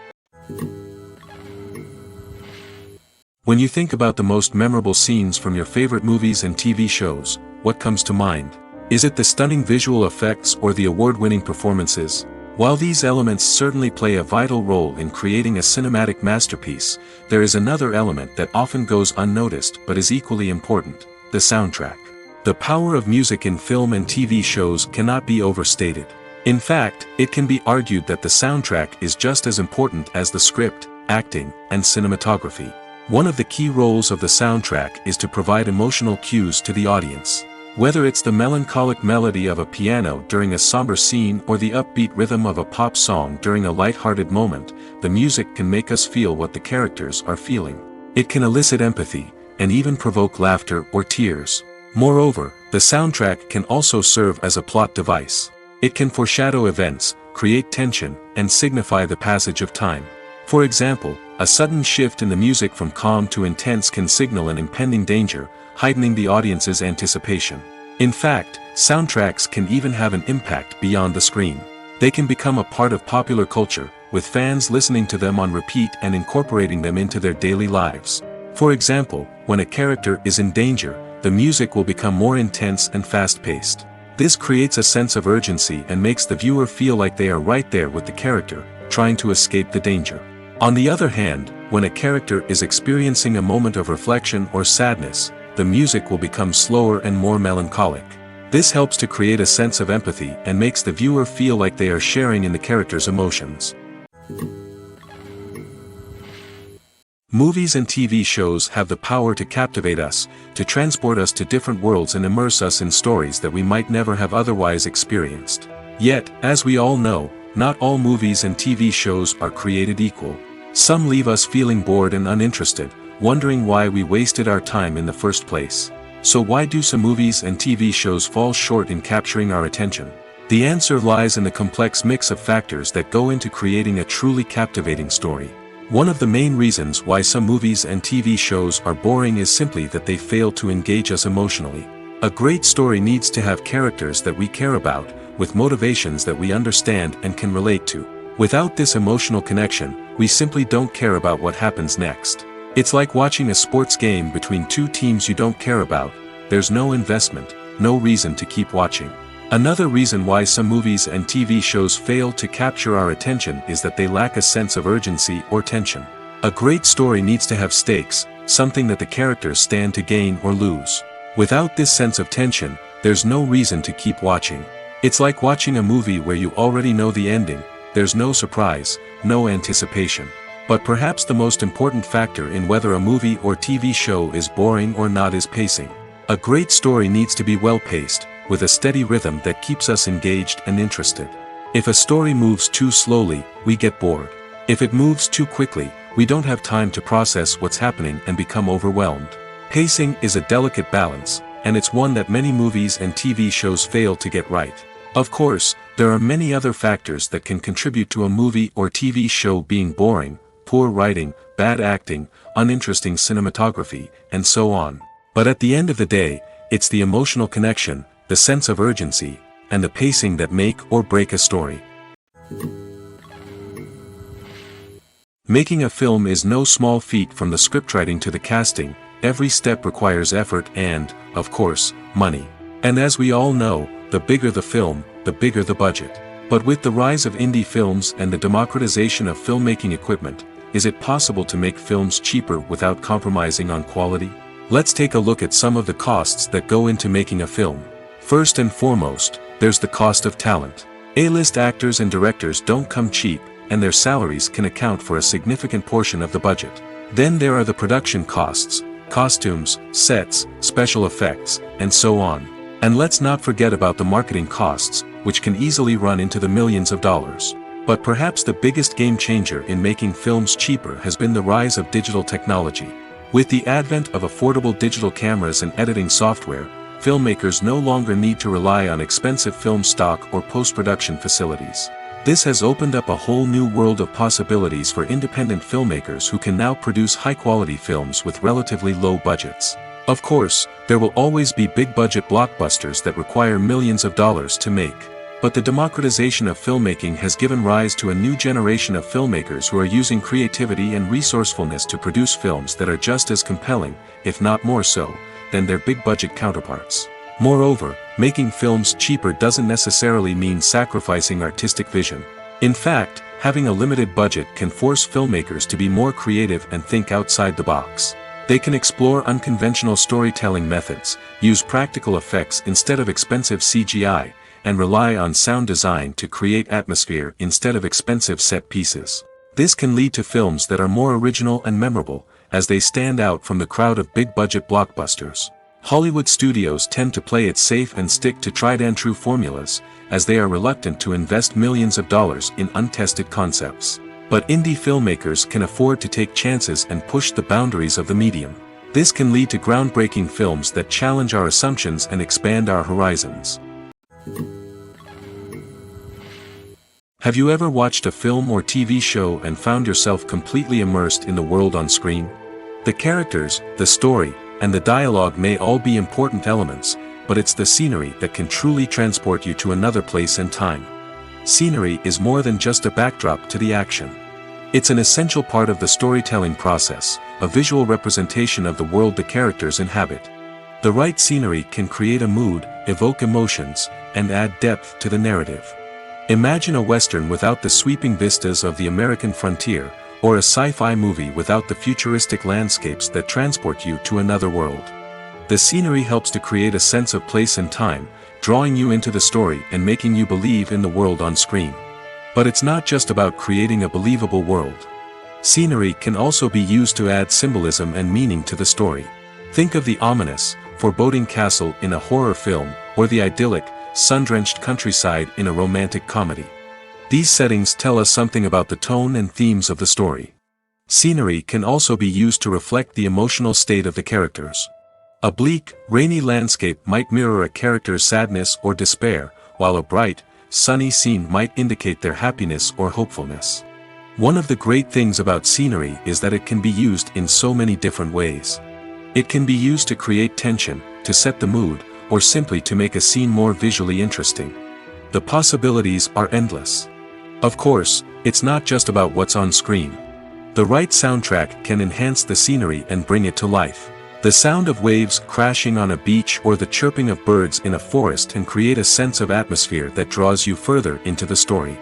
When you think about the most memorable scenes from your favorite movies and TV shows, what comes to mind? Is it the stunning visual effects or the award-winning performances? While these elements certainly play a vital role in creating a cinematic masterpiece, there is another element that often goes unnoticed but is equally important: the soundtrack. The power of music in film and TV shows cannot be overstated. In fact, it can be argued that the soundtrack is just as important as the script, acting, and cinematography. One of the key roles of the soundtrack is to provide emotional cues to the audience. Whether it's the melancholic melody of a piano during a somber scene or the upbeat rhythm of a pop song during a light-hearted moment, the music can make us feel what the characters are feeling. It can elicit empathy, and even provoke laughter or tears. Moreover, the soundtrack can also serve as a plot device. It can foreshadow events, create tension, and signify the passage of time. For example, a sudden shift in the music from calm to intense can signal an impending danger, heightening the audience's anticipation. In fact, soundtracks can even have an impact beyond the screen. They can become a part of popular culture, with fans listening to them on repeat and incorporating them into their daily lives. For example, when a character is in danger, the music will become more intense and fast-paced. This creates a sense of urgency and makes the viewer feel like they are right there with the character, trying to escape the danger. On the other hand, when a character is experiencing a moment of reflection or sadness, the music will become slower and more melancholic. This helps to create a sense of empathy and makes the viewer feel like they are sharing in the character's emotions. Movies and TV shows have the power to captivate us, to transport us to different worlds and immerse us in stories that we might never have otherwise experienced. Yet, as we all know, not all movies and TV shows are created equal. Some leave us feeling bored and uninterested, wondering why we wasted our time in the first place. So why do some movies and TV shows fall short in capturing our attention? The answer lies in the complex mix of factors that go into creating a truly captivating story. One of the main reasons why some movies and TV shows are boring is simply that they fail to engage us emotionally. A great story needs to have characters that we care about, with motivations that we understand and can relate to. Without this emotional connection, we simply don't care about what happens next. It's like watching a sports game between two teams you don't care about. There's no investment, no reason to keep watching. Another reason why some movies and TV shows fail to capture our attention is that they lack a sense of urgency or tension. A great story needs to have stakes, something that the characters stand to gain or lose. Without this sense of tension, there's no reason to keep watching. It's like watching a movie where you already know the ending. There's no surprise, no anticipation. But perhaps the most important factor in whether a movie or TV show is boring or not is pacing. A great story needs to be well-paced, with a steady rhythm that keeps us engaged and interested. If a story moves too slowly, we get bored. If it moves too quickly, we don't have time to process what's happening and become overwhelmed. Pacing is a delicate balance, and it's one that many movies and TV shows fail to get right. Of course, there are many other factors that can contribute to a movie or TV show being boring: poor writing, bad acting, uninteresting cinematography, and so on. But at the end of the day, it's the emotional connection, the sense of urgency, and the pacing that make or break a story. Making a film is no small feat. From the scriptwriting to the casting, every step requires effort and, of course, money. And as we all know, the bigger the film, the bigger the budget. But with the rise of indie films and the democratization of filmmaking equipment, is it possible to make films cheaper without compromising on quality? Let's take a look at some of the costs that go into making a film. First and foremost, there's the cost of talent. A-list actors and directors don't come cheap, and their salaries can account for a significant portion of the budget. Then there are the production costs: costumes, sets, special effects, and so on. And let's not forget about the marketing costs, which can easily run into the millions of dollars. But perhaps the biggest game changer in making films cheaper has been the rise of digital technology. With the advent of affordable digital cameras and editing software, filmmakers no longer need to rely on expensive film stock or post-production facilities. This has opened up a whole new world of possibilities for independent filmmakers who can now produce high-quality films with relatively low budgets. Of course, there will always be big-budget blockbusters that require millions of dollars to make. But the democratization of filmmaking has given rise to a new generation of filmmakers who are using creativity and resourcefulness to produce films that are just as compelling, if not more so, than their big-budget counterparts. Moreover, making films cheaper doesn't necessarily mean sacrificing artistic vision. In fact, having a limited budget can force filmmakers to be more creative and think outside the box. They can explore unconventional storytelling methods, use practical effects instead of expensive CGI, and rely on sound design to create atmosphere instead of expensive set pieces. This can lead to films that are more original and memorable, as they stand out from the crowd of big-budget blockbusters. Hollywood studios tend to play it safe and stick to tried-and-true formulas, as they are reluctant to invest millions of dollars in untested concepts. But indie filmmakers can afford to take chances and push the boundaries of the medium. This can lead to groundbreaking films that challenge our assumptions and expand our horizons. Have you ever watched a film or TV show and found yourself completely immersed in the world on screen? The characters, the story, and the dialogue may all be important elements, but it's the scenery that can truly transport you to another place and time. Scenery is more than just a backdrop to the action. It's an essential part of the storytelling process, a visual representation of the world the characters inhabit. The right scenery can create a mood, evoke emotions, and add depth to the narrative. Imagine a Western without the sweeping vistas of the American frontier, or a sci-fi movie without the futuristic landscapes that transport you to another world. The scenery helps to create a sense of place and time, drawing you into the story and making you believe in the world on screen. But it's not just about creating a believable world. Scenery can also be used to add symbolism and meaning to the story. Think of the ominous, foreboding castle in a horror film, or the idyllic, sun-drenched countryside in a romantic comedy. These settings tell us something about the tone and themes of the story. Scenery can also be used to reflect the emotional state of the characters. A bleak, rainy landscape might mirror a character's sadness or despair, while a bright, sunny scene might indicate their happiness or hopefulness. One of the great things about scenery is that it can be used in so many different ways. It can be used to create tension, to set the mood, or simply to make a scene more visually interesting. The possibilities are endless. Of course, it's not just about what's on screen. The right soundtrack can enhance the scenery and bring it to life. The sound of waves crashing on a beach or the chirping of birds in a forest can create a sense of atmosphere that draws you further into the story.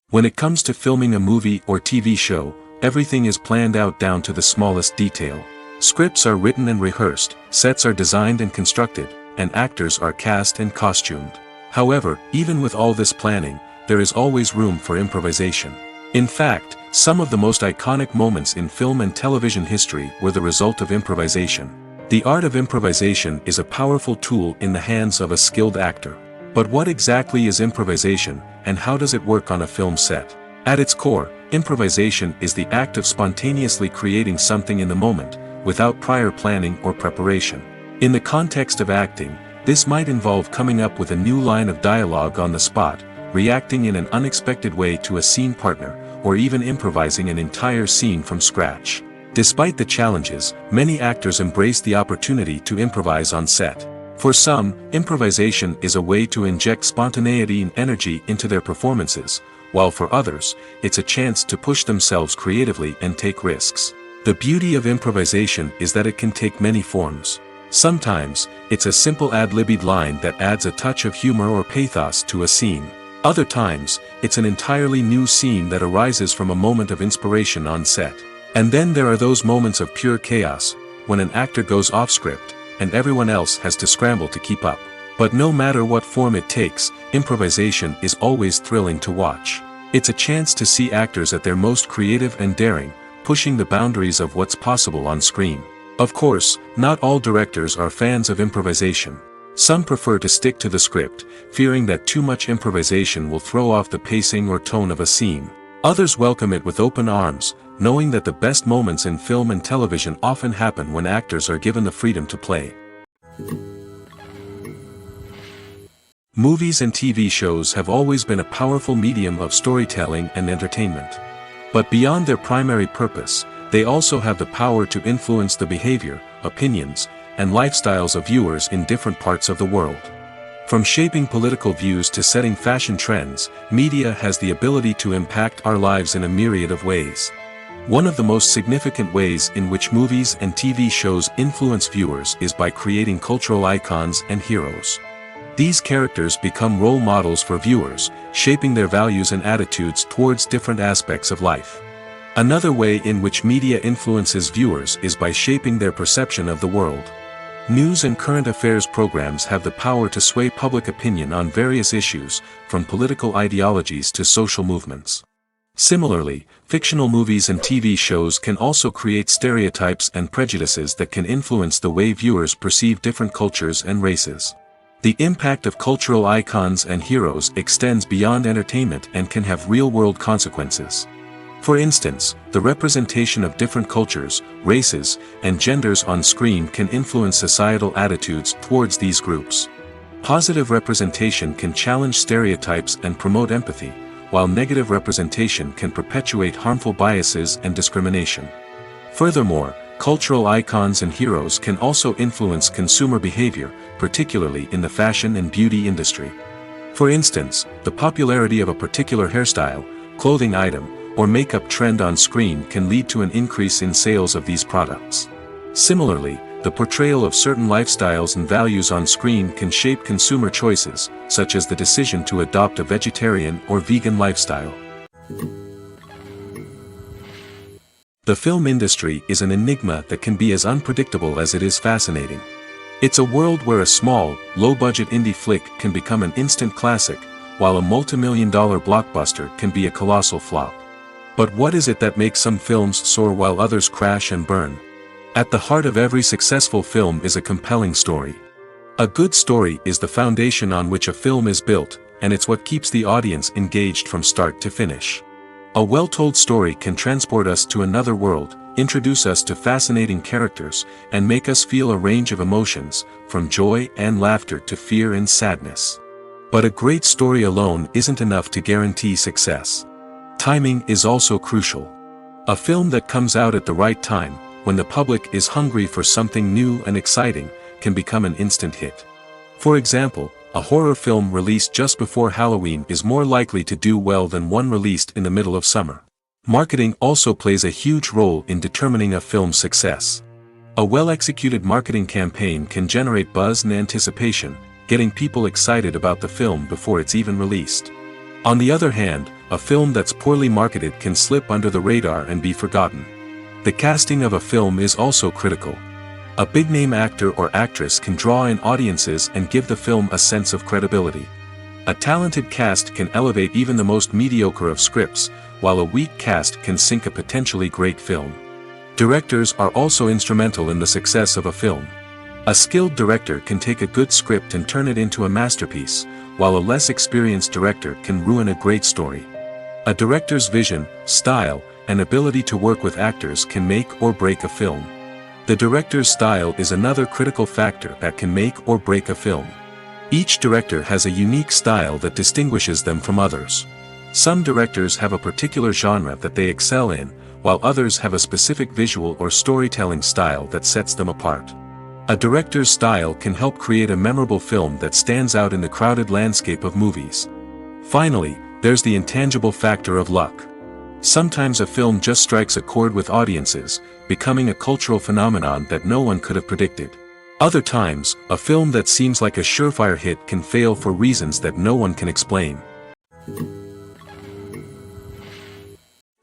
When it comes to filming a movie or TV show, everything is planned out down to the smallest detail. Scripts are written and rehearsed, sets are designed and constructed, and actors are cast and costumed. However, even with all this planning, there is always room for improvisation. In fact, some of the most iconic moments in film and television history were the result of improvisation. The art of improvisation is a powerful tool in the hands of a skilled actor. But what exactly is improvisation, and how does it work on a film set? At its core, improvisation is the act of spontaneously creating something in the moment, without prior planning or preparation. In the context of acting, this might involve coming up with a new line of dialogue on the spot, reacting in an unexpected way to a scene partner, or even improvising an entire scene from scratch. Despite the challenges, many actors embrace the opportunity to improvise on set. For some, improvisation is a way to inject spontaneity and energy into their performances, while for others, it's a chance to push themselves creatively and take risks. The beauty of improvisation is that it can take many forms. Sometimes, it's a simple ad-libbed line that adds a touch of humor or pathos to a scene. Other times, it's an entirely new scene that arises from a moment of inspiration on set. And then there are those moments of pure chaos, when an actor goes off script, and everyone else has to scramble to keep up. But no matter what form it takes, improvisation is always thrilling to watch. It's a chance to see actors at their most creative and daring, pushing the boundaries of what's possible on screen. Of course, not all directors are fans of improvisation. Some prefer to stick to the script, fearing that too much improvisation will throw off the pacing or tone of a scene. Others welcome it with open arms, knowing that the best moments in film and television often happen when actors are given the freedom to play. Movies and TV shows have always been a powerful medium of storytelling and entertainment. But beyond their primary purpose, they also have the power to influence the behavior, opinions, and lifestyles of viewers in different parts of the world. From shaping political views to setting fashion trends, media has the ability to impact our lives in a myriad of ways. One of the most significant ways in which movies and TV shows influence viewers is by creating cultural icons and heroes. These characters become role models for viewers, shaping their values and attitudes towards different aspects of life. Another way in which media influences viewers is by shaping their perception of the world. News and current affairs programs have the power to sway public opinion on various issues, from political ideologies to social movements. Similarly, fictional movies and TV shows can also create stereotypes and prejudices that can influence the way viewers perceive different cultures and races. The impact of cultural icons and heroes extends beyond entertainment and can have real-world consequences. For instance, the representation of different cultures, races, and genders on screen can influence societal attitudes towards these groups. Positive representation can challenge stereotypes and promote empathy, while negative representation can perpetuate harmful biases and discrimination. Furthermore, cultural icons and heroes can also influence consumer behavior, particularly in the fashion and beauty industry. For instance, the popularity of a particular hairstyle, clothing item, or makeup trend on screen can lead to an increase in sales of these products. Similarly, the portrayal of certain lifestyles and values on screen can shape consumer choices, such as the decision to adopt a vegetarian or vegan lifestyle. The film industry is an enigma that can be as unpredictable as it is fascinating. It's a world where a small, low-budget indie flick can become an instant classic, while a multi-million-dollar blockbuster can be a colossal flop. But what is it that makes some films soar while others crash and burn? At the heart of every successful film is a compelling story. A good story is the foundation on which a film is built, and it's what keeps the audience engaged from start to finish. A well-told story can transport us to another world, introduce us to fascinating characters, and make us feel a range of emotions, from joy and laughter to fear and sadness. But a great story alone isn't enough to guarantee success. Timing is also crucial. A film that comes out at the right time, when the public is hungry for something new and exciting, can become an instant hit. For example, a horror film released just before Halloween is more likely to do well than one released in the middle of summer. Marketing also plays a huge role in determining a film's success. A well-executed marketing campaign can generate buzz and anticipation, getting people excited about the film before it's even released. On the other hand, a film that's poorly marketed can slip under the radar and be forgotten. The casting of a film is also critical. A big-name actor or actress can draw in audiences and give the film a sense of credibility. A talented cast can elevate even the most mediocre of scripts, while a weak cast can sink a potentially great film. Directors are also instrumental in the success of a film. A skilled director can take a good script and turn it into a masterpiece, while a less experienced director can ruin a great story. A director's vision, style, and ability to work with actors can make or break a film. The director's style is another critical factor that can make or break a film. Each director has a unique style that distinguishes them from others. Some directors have a particular genre that they excel in, while others have a specific visual or storytelling style that sets them apart. A director's style can help create a memorable film that stands out in the crowded landscape of movies. Finally, there's the intangible factor of luck. Sometimes a film just strikes a chord with audiences, becoming a cultural phenomenon that no one could have predicted. Other times, a film that seems like a surefire hit can fail for reasons that no one can explain.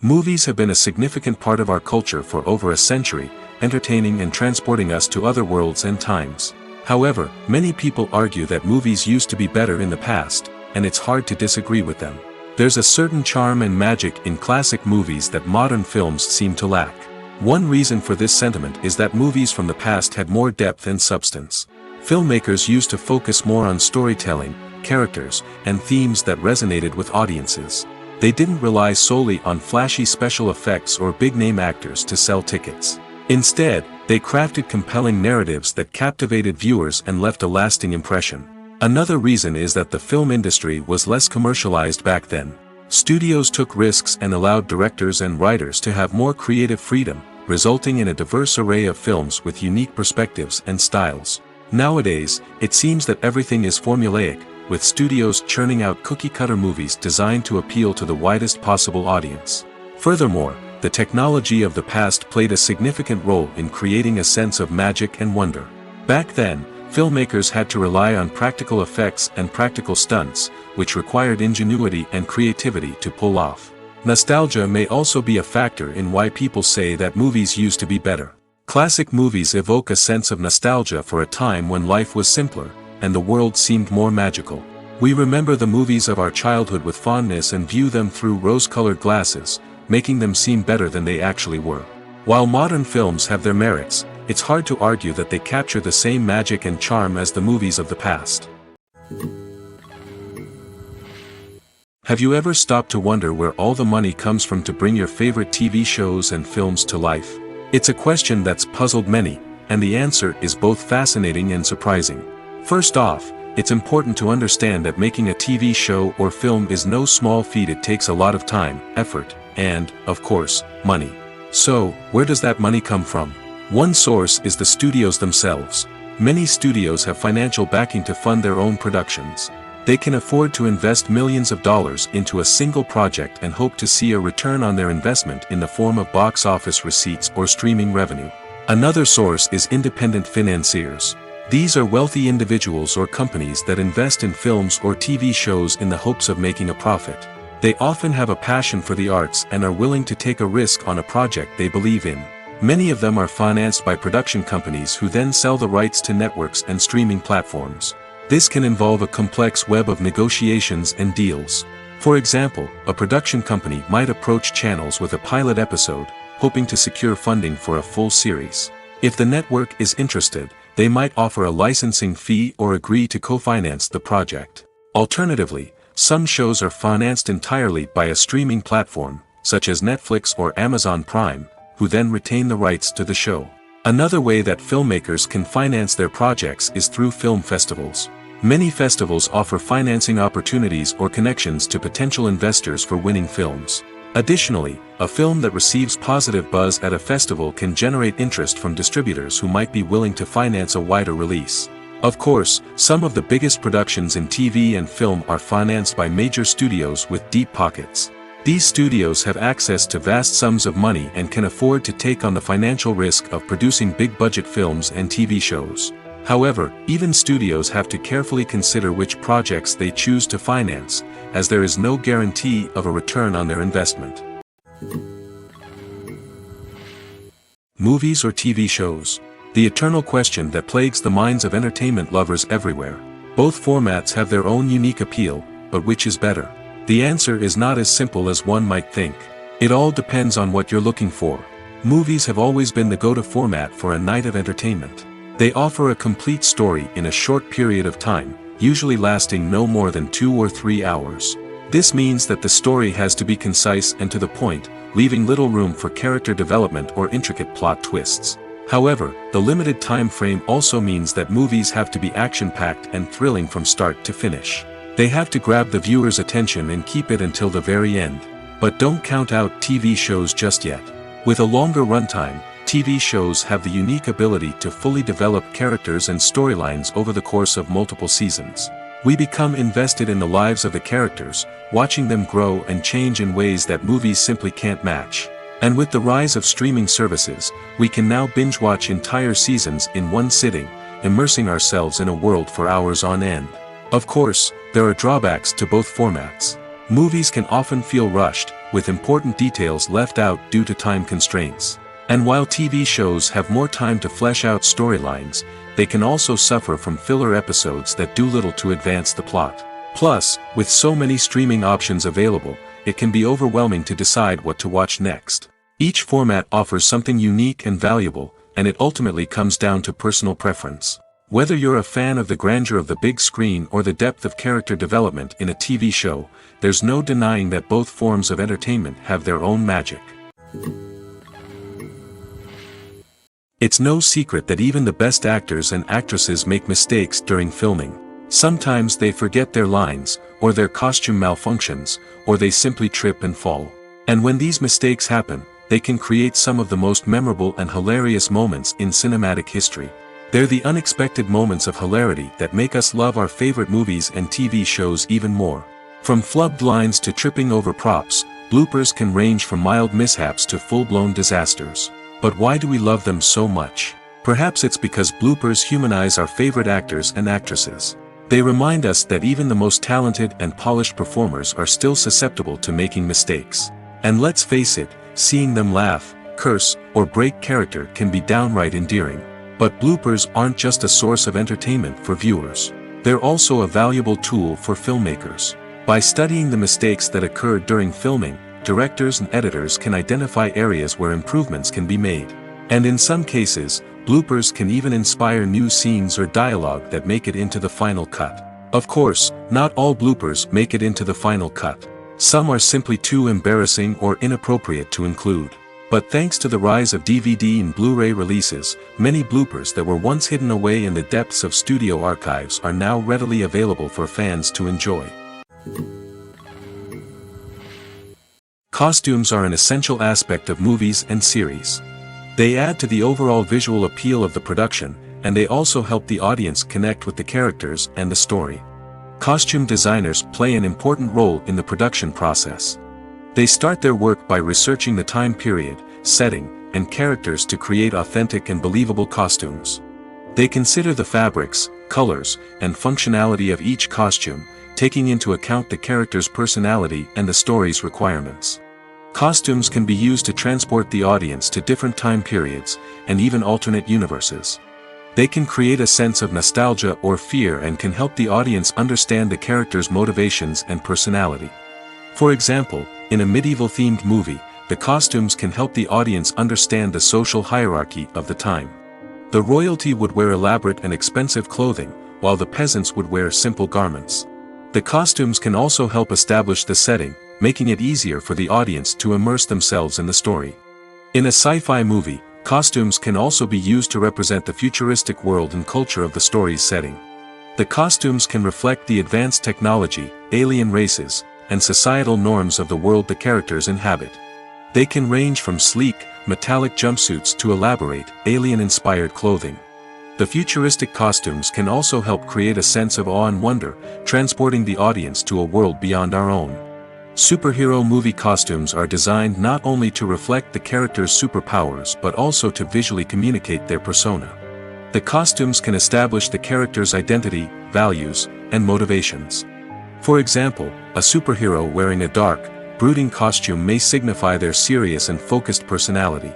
Movies have been a significant part of our culture for over a century, entertaining and transporting us to other worlds and times. However, many people argue that movies used to be better in the past, and it's hard to disagree with them. There's a certain charm and magic in classic movies that modern films seem to lack. One reason for this sentiment is that movies from the past had more depth and substance. Filmmakers used to focus more on storytelling, characters, and themes that resonated with audiences. They didn't rely solely on flashy special effects or big-name actors to sell tickets. Instead, they crafted compelling narratives that captivated viewers and left a lasting impression. Another reason is that the film industry was less commercialized back then. Studios took risks and allowed directors and writers to have more creative freedom, resulting in a diverse array of films with unique perspectives and styles. Nowadays, it seems that everything is formulaic, with studios churning out cookie-cutter movies designed to appeal to the widest possible audience. Furthermore, the technology of the past played a significant role in creating a sense of magic and wonder. Back then, filmmakers had to rely on practical effects and practical stunts, which required ingenuity and creativity to pull off. Nostalgia may also be a factor in why people say that movies used to be better. Classic movies evoke a sense of nostalgia for a time when life was simpler, and the world seemed more magical. We remember the movies of our childhood with fondness and view them through rose-colored glasses, making them seem better than they actually were. While modern films have their merits, it's hard to argue that they capture the same magic and charm as the movies of the past. Have you ever stopped to wonder where all the money comes from to bring your favorite TV shows and films to life? It's a question that's puzzled many, and the answer is both fascinating and surprising. First off, it's important to understand that making a TV show or film is no small feat. It takes a lot of time, effort, and, of course, money. So, where does that money come from? One source is the studios themselves. Many studios have financial backing to fund their own productions. They can afford to invest millions of dollars into a single project and hope to see a return on their investment in the form of box office receipts or streaming revenue. Another source is independent financiers. These are wealthy individuals or companies that invest in films or TV shows in the hopes of making a profit. They often have a passion for the arts and are willing to take a risk on a project they believe in. Many of them are financed by production companies who then sell the rights to networks and streaming platforms. This can involve a complex web of negotiations and deals. For example, a production company might approach channels with a pilot episode, hoping to secure funding for a full series. If the network is interested, they might offer a licensing fee or agree to co-finance the project. Alternatively, some shows are financed entirely by a streaming platform, such as Netflix or Amazon Prime, who then retain the rights to the show. Another way that filmmakers can finance their projects is through film festivals. Many festivals offer financing opportunities or connections to potential investors for winning films. Additionally, a film that receives positive buzz at a festival can generate interest from distributors who might be willing to finance a wider release. Of course, some of the biggest productions in TV and film are financed by major studios with deep pockets. These studios have access to vast sums of money and can afford to take on the financial risk of producing big-budget films and TV shows. However, even studios have to carefully consider which projects they choose to finance, as there is no guarantee of a return on their investment. Movies or TV shows? The eternal question that plagues the minds of entertainment lovers everywhere. Both formats have their own unique appeal, but which is better? The answer is not as simple as one might think. It all depends on what you're looking for. Movies have always been the go-to format for a night of entertainment. They offer a complete story in a short period of time, usually lasting no more than 2 or 3 hours. This means that the story has to be concise and to the point, leaving little room for character development or intricate plot twists. However, the limited time frame also means that movies have to be action-packed and thrilling from start to finish. They have to grab the viewer's attention and keep it until the very end. But don't count out TV shows just yet. With a longer runtime, TV shows have the unique ability to fully develop characters and storylines over the course of multiple seasons. We become invested in the lives of the characters, watching them grow and change in ways that movies simply can't match. And with the rise of streaming services, we can now binge-watch entire seasons in one sitting, immersing ourselves in a world for hours on end. Of course, there are drawbacks to both formats. Movies can often feel rushed, with important details left out due to time constraints. And while TV shows have more time to flesh out storylines, they can also suffer from filler episodes that do little to advance the plot. Plus, with so many streaming options available, it can be overwhelming to decide what to watch next. Each format offers something unique and valuable, and it ultimately comes down to personal preference. Whether you're a fan of the grandeur of the big screen or the depth of character development in a TV show, there's no denying that both forms of entertainment have their own magic. It's no secret that even the best actors and actresses make mistakes during filming. Sometimes they forget their lines, or their costume malfunctions, or they simply trip and fall. And when these mistakes happen, they can create some of the most memorable and hilarious moments in cinematic history. They're the unexpected moments of hilarity that make us love our favorite movies and TV shows even more. From flubbed lines to tripping over props, bloopers can range from mild mishaps to full-blown disasters. But why do we love them so much? Perhaps it's because bloopers humanize our favorite actors and actresses. They remind us that even the most talented and polished performers are still susceptible to making mistakes. And let's face it, seeing them laugh, curse, or break character can be downright endearing. But bloopers aren't just a source of entertainment for viewers. They're also a valuable tool for filmmakers. By studying the mistakes that occurred during filming, directors and editors can identify areas where improvements can be made. And in some cases, bloopers can even inspire new scenes or dialogue that make it into the final cut. Of course, not all bloopers make it into the final cut. Some are simply too embarrassing or inappropriate to include. But thanks to the rise of DVD and Blu-ray releases, many bloopers that were once hidden away in the depths of studio archives are now readily available for fans to enjoy. Costumes are an essential aspect of movies and series. They add to the overall visual appeal of the production, and they also help the audience connect with the characters and the story. Costume designers play an important role in the production process. They start their work by researching the time period, setting, and characters to create authentic and believable costumes. They consider the fabrics, colors, and functionality of each costume, taking into account the character's personality and the story's requirements. Costumes can be used to transport the audience to different time periods, and even alternate universes. They can create a sense of nostalgia or fear and can help the audience understand the character's motivations and personality. For example, in a medieval-themed movie, the costumes can help the audience understand the social hierarchy of the time. The royalty would wear elaborate and expensive clothing, while the peasants would wear simple garments. The costumes can also help establish the setting, making it easier for the audience to immerse themselves in the story. In a sci-fi movie, costumes can also be used to represent the futuristic world and culture of the story's setting. The costumes can reflect the advanced technology, alien races, and societal norms of the world the characters inhabit. They can range from sleek, metallic jumpsuits to elaborate, alien-inspired clothing. The futuristic costumes can also help create a sense of awe and wonder, transporting the audience to a world beyond our own. Superhero movie costumes are designed not only to reflect the character's superpowers but also to visually communicate their persona. The costumes can establish the character's identity, values, and motivations. For example, a superhero wearing a dark, brooding costume may signify their serious and focused personality.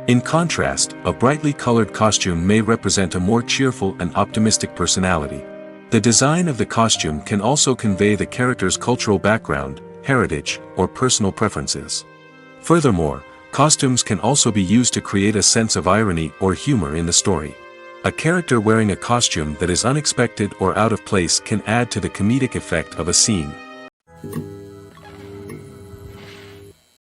In contrast, a brightly colored costume may represent a more cheerful and optimistic personality. The design of the costume can also convey the character's cultural background, heritage, or personal preferences. Furthermore, costumes can also be used to create a sense of irony or humor in the story. A character wearing a costume that is unexpected or out of place can add to the comedic effect of a scene.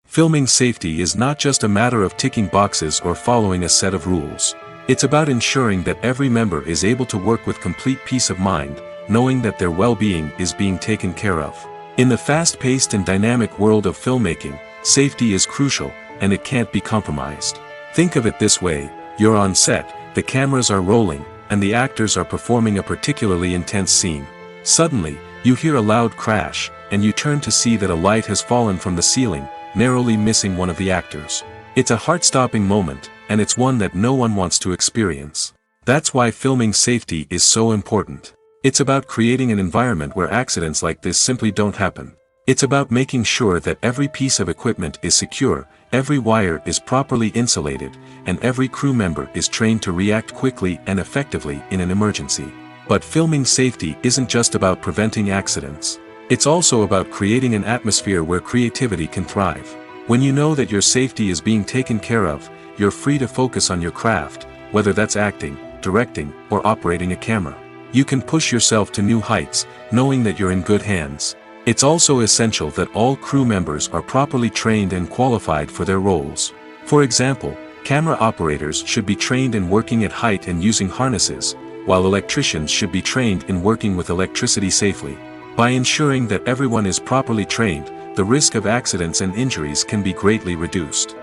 Filming safety is not just a matter of ticking boxes or following a set of rules. It's about ensuring that every member is able to work with complete peace of mind, knowing that their well-being is being taken care of. In the fast-paced and dynamic world of filmmaking, safety is crucial, and it can't be compromised. Think of it this way: you're on set, the cameras are rolling, and the actors are performing a particularly intense scene. Suddenly, you hear a loud crash, and you turn to see that a light has fallen from the ceiling, narrowly missing one of the actors. It's a heart-stopping moment, and it's one that no one wants to experience. That's why filming safety is so important. It's about creating an environment where accidents like this simply don't happen. It's about making sure that every piece of equipment is secure, every wire is properly insulated, and every crew member is trained to react quickly and effectively in an emergency. But filming safety isn't just about preventing accidents. It's also about creating an atmosphere where creativity can thrive. When you know that your safety is being taken care of, you're free to focus on your craft, whether that's acting, directing, or operating a camera. You can push yourself to new heights, knowing that you're in good hands. It's also essential that all crew members are properly trained and qualified for their roles. For example, camera operators should be trained in working at height and using harnesses, while electricians should be trained in working with electricity safely. By ensuring that everyone is properly trained, the risk of accidents and injuries can be greatly reduced.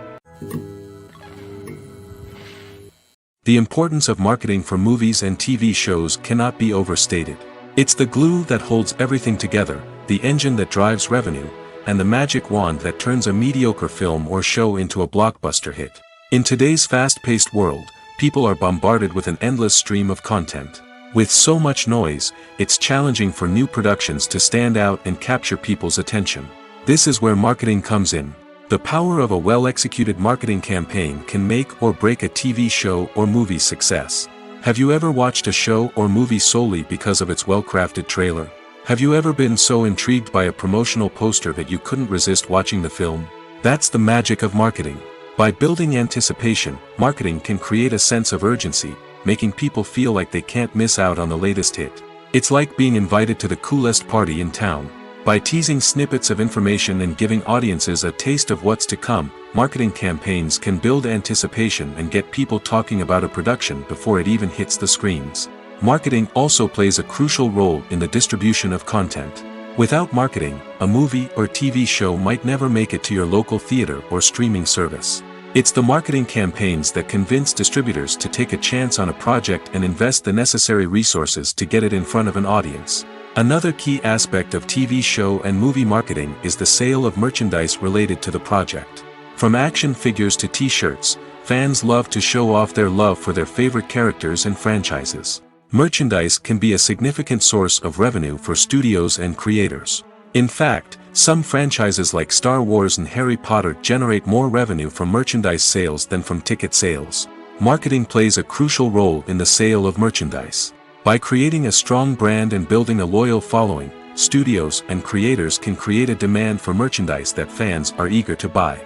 The importance of marketing for movies and TV shows cannot be overstated. It's the glue that holds everything together, the engine that drives revenue, and the magic wand that turns a mediocre film or show into a blockbuster hit. In today's fast-paced world, people are bombarded with an endless stream of content. With so much noise, it's challenging for new productions to stand out and capture people's attention. This is where marketing comes in. The power of a well-executed marketing campaign can make or break a TV show or movie's success. Have you ever watched a show or movie solely because of its well-crafted trailer? Have you ever been so intrigued by a promotional poster that you couldn't resist watching the film? That's the magic of marketing. By building anticipation, marketing can create a sense of urgency, making people feel like they can't miss out on the latest hit. It's like being invited to the coolest party in town. By teasing snippets of information and giving audiences a taste of what's to come, marketing campaigns can build anticipation and get people talking about a production before it even hits the screens. Marketing also plays a crucial role in the distribution of content. Without marketing, a movie or TV show might never make it to your local theater or streaming service. It's the marketing campaigns that convince distributors to take a chance on a project and invest the necessary resources to get it in front of an audience. Another key aspect of TV show and movie marketing is the sale of merchandise related to the project. From action figures to t-shirts, fans love to show off their love for their favorite characters and franchises. Merchandise can be a significant source of revenue for studios and creators. In fact, some franchises like Star Wars and Harry Potter generate more revenue from merchandise sales than from ticket sales. Marketing plays a crucial role in the sale of merchandise. By creating a strong brand and building a loyal following, studios and creators can create a demand for merchandise that fans are eager to buy.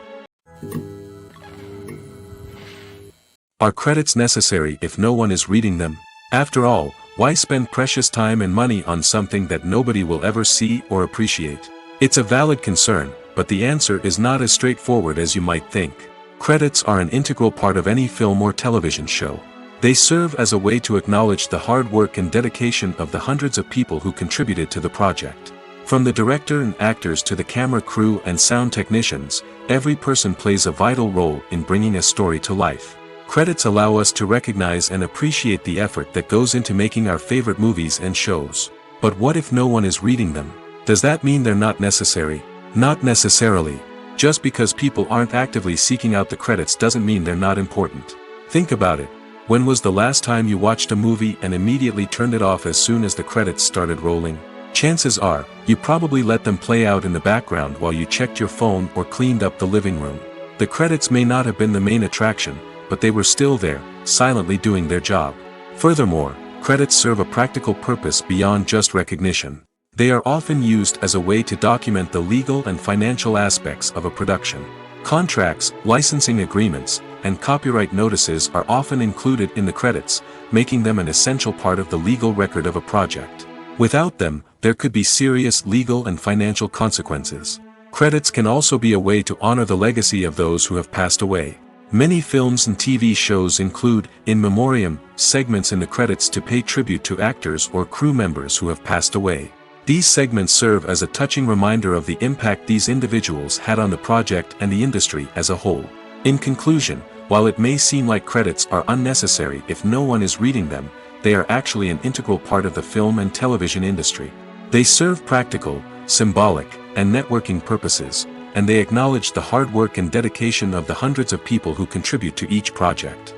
Are credits necessary if no one is reading them? After all, why spend precious time and money on something that nobody will ever see or appreciate? It's a valid concern, but the answer is not as straightforward as you might think. Credits are an integral part of any film or television show. They serve as a way to acknowledge the hard work and dedication of the hundreds of people who contributed to the project. From the director and actors to the camera crew and sound technicians, every person plays a vital role in bringing a story to life. Credits allow us to recognize and appreciate the effort that goes into making our favorite movies and shows. But what if no one is reading them? Does that mean they're not necessary? Not necessarily. Just because people aren't actively seeking out the credits doesn't mean they're not important. Think about it. When was the last time you watched a movie and immediately turned it off as soon as the credits started rolling? Chances are, you probably let them play out in the background while you checked your phone or cleaned up the living room. The credits may not have been the main attraction, but they were still there, silently doing their job. Furthermore, credits serve a practical purpose beyond just recognition. They are often used as a way to document the legal and financial aspects of a production. Contracts, licensing agreements, and copyright notices are often included in the credits, making them an essential part of the legal record of a project. Without them, there could be serious legal and financial consequences. Credits can also be a way to honor the legacy of those who have passed away. Many films and TV shows include, in memoriam, segments in the credits to pay tribute to actors or crew members who have passed away. These segments serve as a touching reminder of the impact these individuals had on the project and the industry as a whole. In conclusion, while it may seem like credits are unnecessary if no one is reading them, they are actually an integral part of the film and television industry. They serve practical, symbolic, and networking purposes, and they acknowledge the hard work and dedication of the hundreds of people who contribute to each project.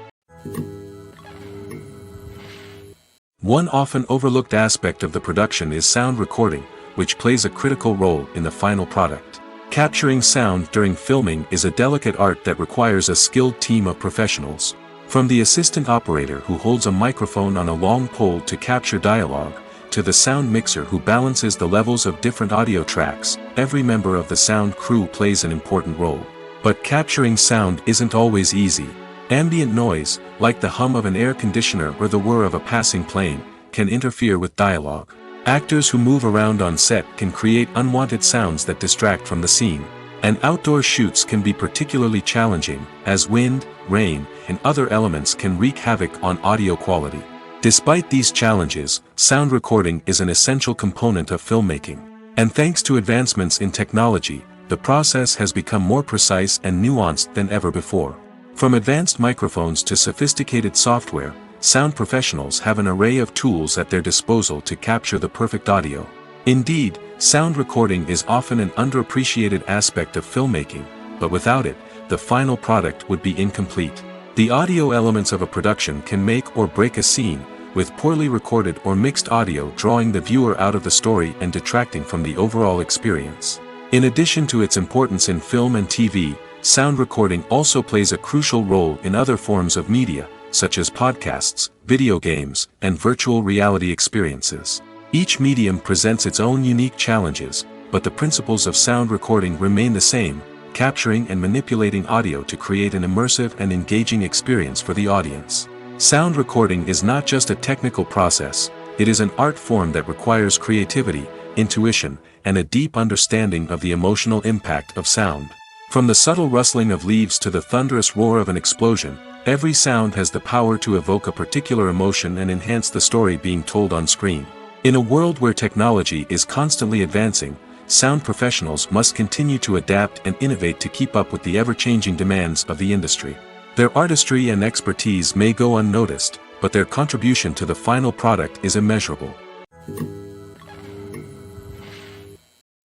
One often overlooked aspect of the production is sound recording, which plays a critical role in the final product. Capturing sound during filming is a delicate art that requires a skilled team of professionals. From the assistant operator who holds a microphone on a long pole to capture dialogue, to the sound mixer who balances the levels of different audio tracks, every member of the sound crew plays an important role. But capturing sound isn't always easy. Ambient noise, like the hum of an air conditioner or the whir of a passing plane, can interfere with dialogue. Actors who move around on set can create unwanted sounds that distract from the scene. And outdoor shoots can be particularly challenging, as wind, rain, and other elements can wreak havoc on audio quality. Despite these challenges, sound recording is an essential component of filmmaking. And thanks to advancements in technology, the process has become more precise and nuanced than ever before. From advanced microphones to sophisticated software, sound professionals have an array of tools at their disposal to capture the perfect audio. Indeed, sound recording is often an underappreciated aspect of filmmaking, but without it, the final product would be incomplete. The audio elements of a production can make or break a scene, with poorly recorded or mixed audio drawing the viewer out of the story and detracting from the overall experience. In addition to its importance in film and TV, sound recording also plays a crucial role in other forms of media, such as podcasts, video games, and virtual reality experiences. Each medium presents its own unique challenges, but the principles of sound recording remain the same, capturing and manipulating audio to create an immersive and engaging experience for the audience. Sound recording is not just a technical process, it is an art form that requires creativity, intuition, and a deep understanding of the emotional impact of sound. From the subtle rustling of leaves to the thunderous roar of an explosion, every sound has the power to evoke a particular emotion and enhance the story being told on screen. In a world where technology is constantly advancing, sound professionals must continue to adapt and innovate to keep up with the ever-changing demands of the industry. Their artistry and expertise may go unnoticed, but their contribution to the final product is immeasurable.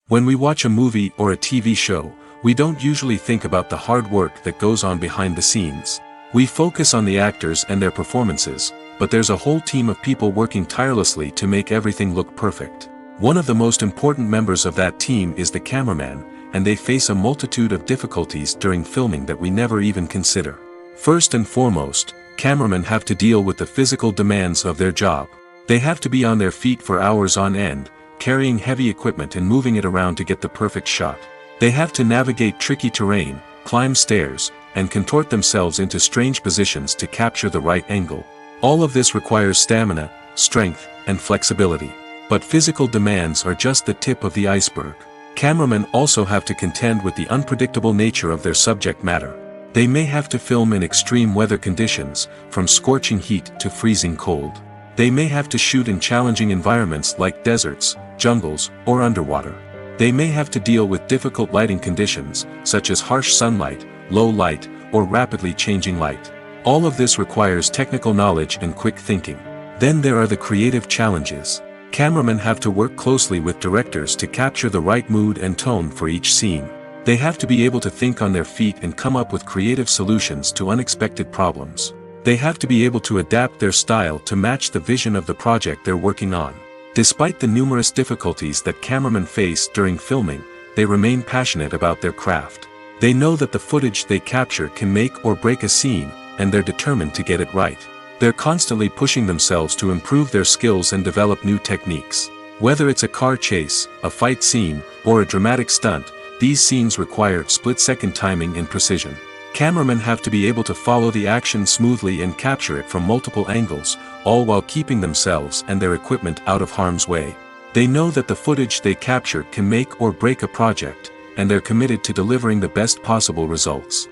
When we watch a movie or a TV show, we don't usually think about the hard work that goes on behind the scenes. We focus on the actors and their performances, but there's a whole team of people working tirelessly to make everything look perfect. One of the most important members of that team is the cameraman, and they face a multitude of difficulties during filming that we never even consider. First and foremost, cameramen have to deal with the physical demands of their job. They have to be on their feet for hours on end, carrying heavy equipment and moving it around to get the perfect shot. They have to navigate tricky terrain, climb stairs, and contort themselves into strange positions to capture the right angle. All of this requires stamina, strength, and flexibility. But physical demands are just the tip of the iceberg. Cameramen also have to contend with the unpredictable nature of their subject matter. They may have to film in extreme weather conditions, from scorching heat to freezing cold. They may have to shoot in challenging environments like deserts, jungles, or underwater. They may have to deal with difficult lighting conditions, such as harsh sunlight, low light, or rapidly changing light. All of this requires technical knowledge and quick thinking. Then there are the creative challenges. Cameramen have to work closely with directors to capture the right mood and tone for each scene. They have to be able to think on their feet and come up with creative solutions to unexpected problems. They have to be able to adapt their style to match the vision of the project they're working on. Despite the numerous difficulties that cameramen face during filming, they remain passionate about their craft. They know that the footage they capture can make or break a scene, and they're determined to get it right. They're constantly pushing themselves to improve their skills and develop new techniques. Whether it's a car chase, a fight scene, or a dramatic stunt, these scenes require split-second timing and precision. Cameramen have to be able to follow the action smoothly and capture it from multiple angles, all while keeping themselves and their equipment out of harm's way. They know that the footage they capture can make or break a project, and they're committed to delivering the best possible results.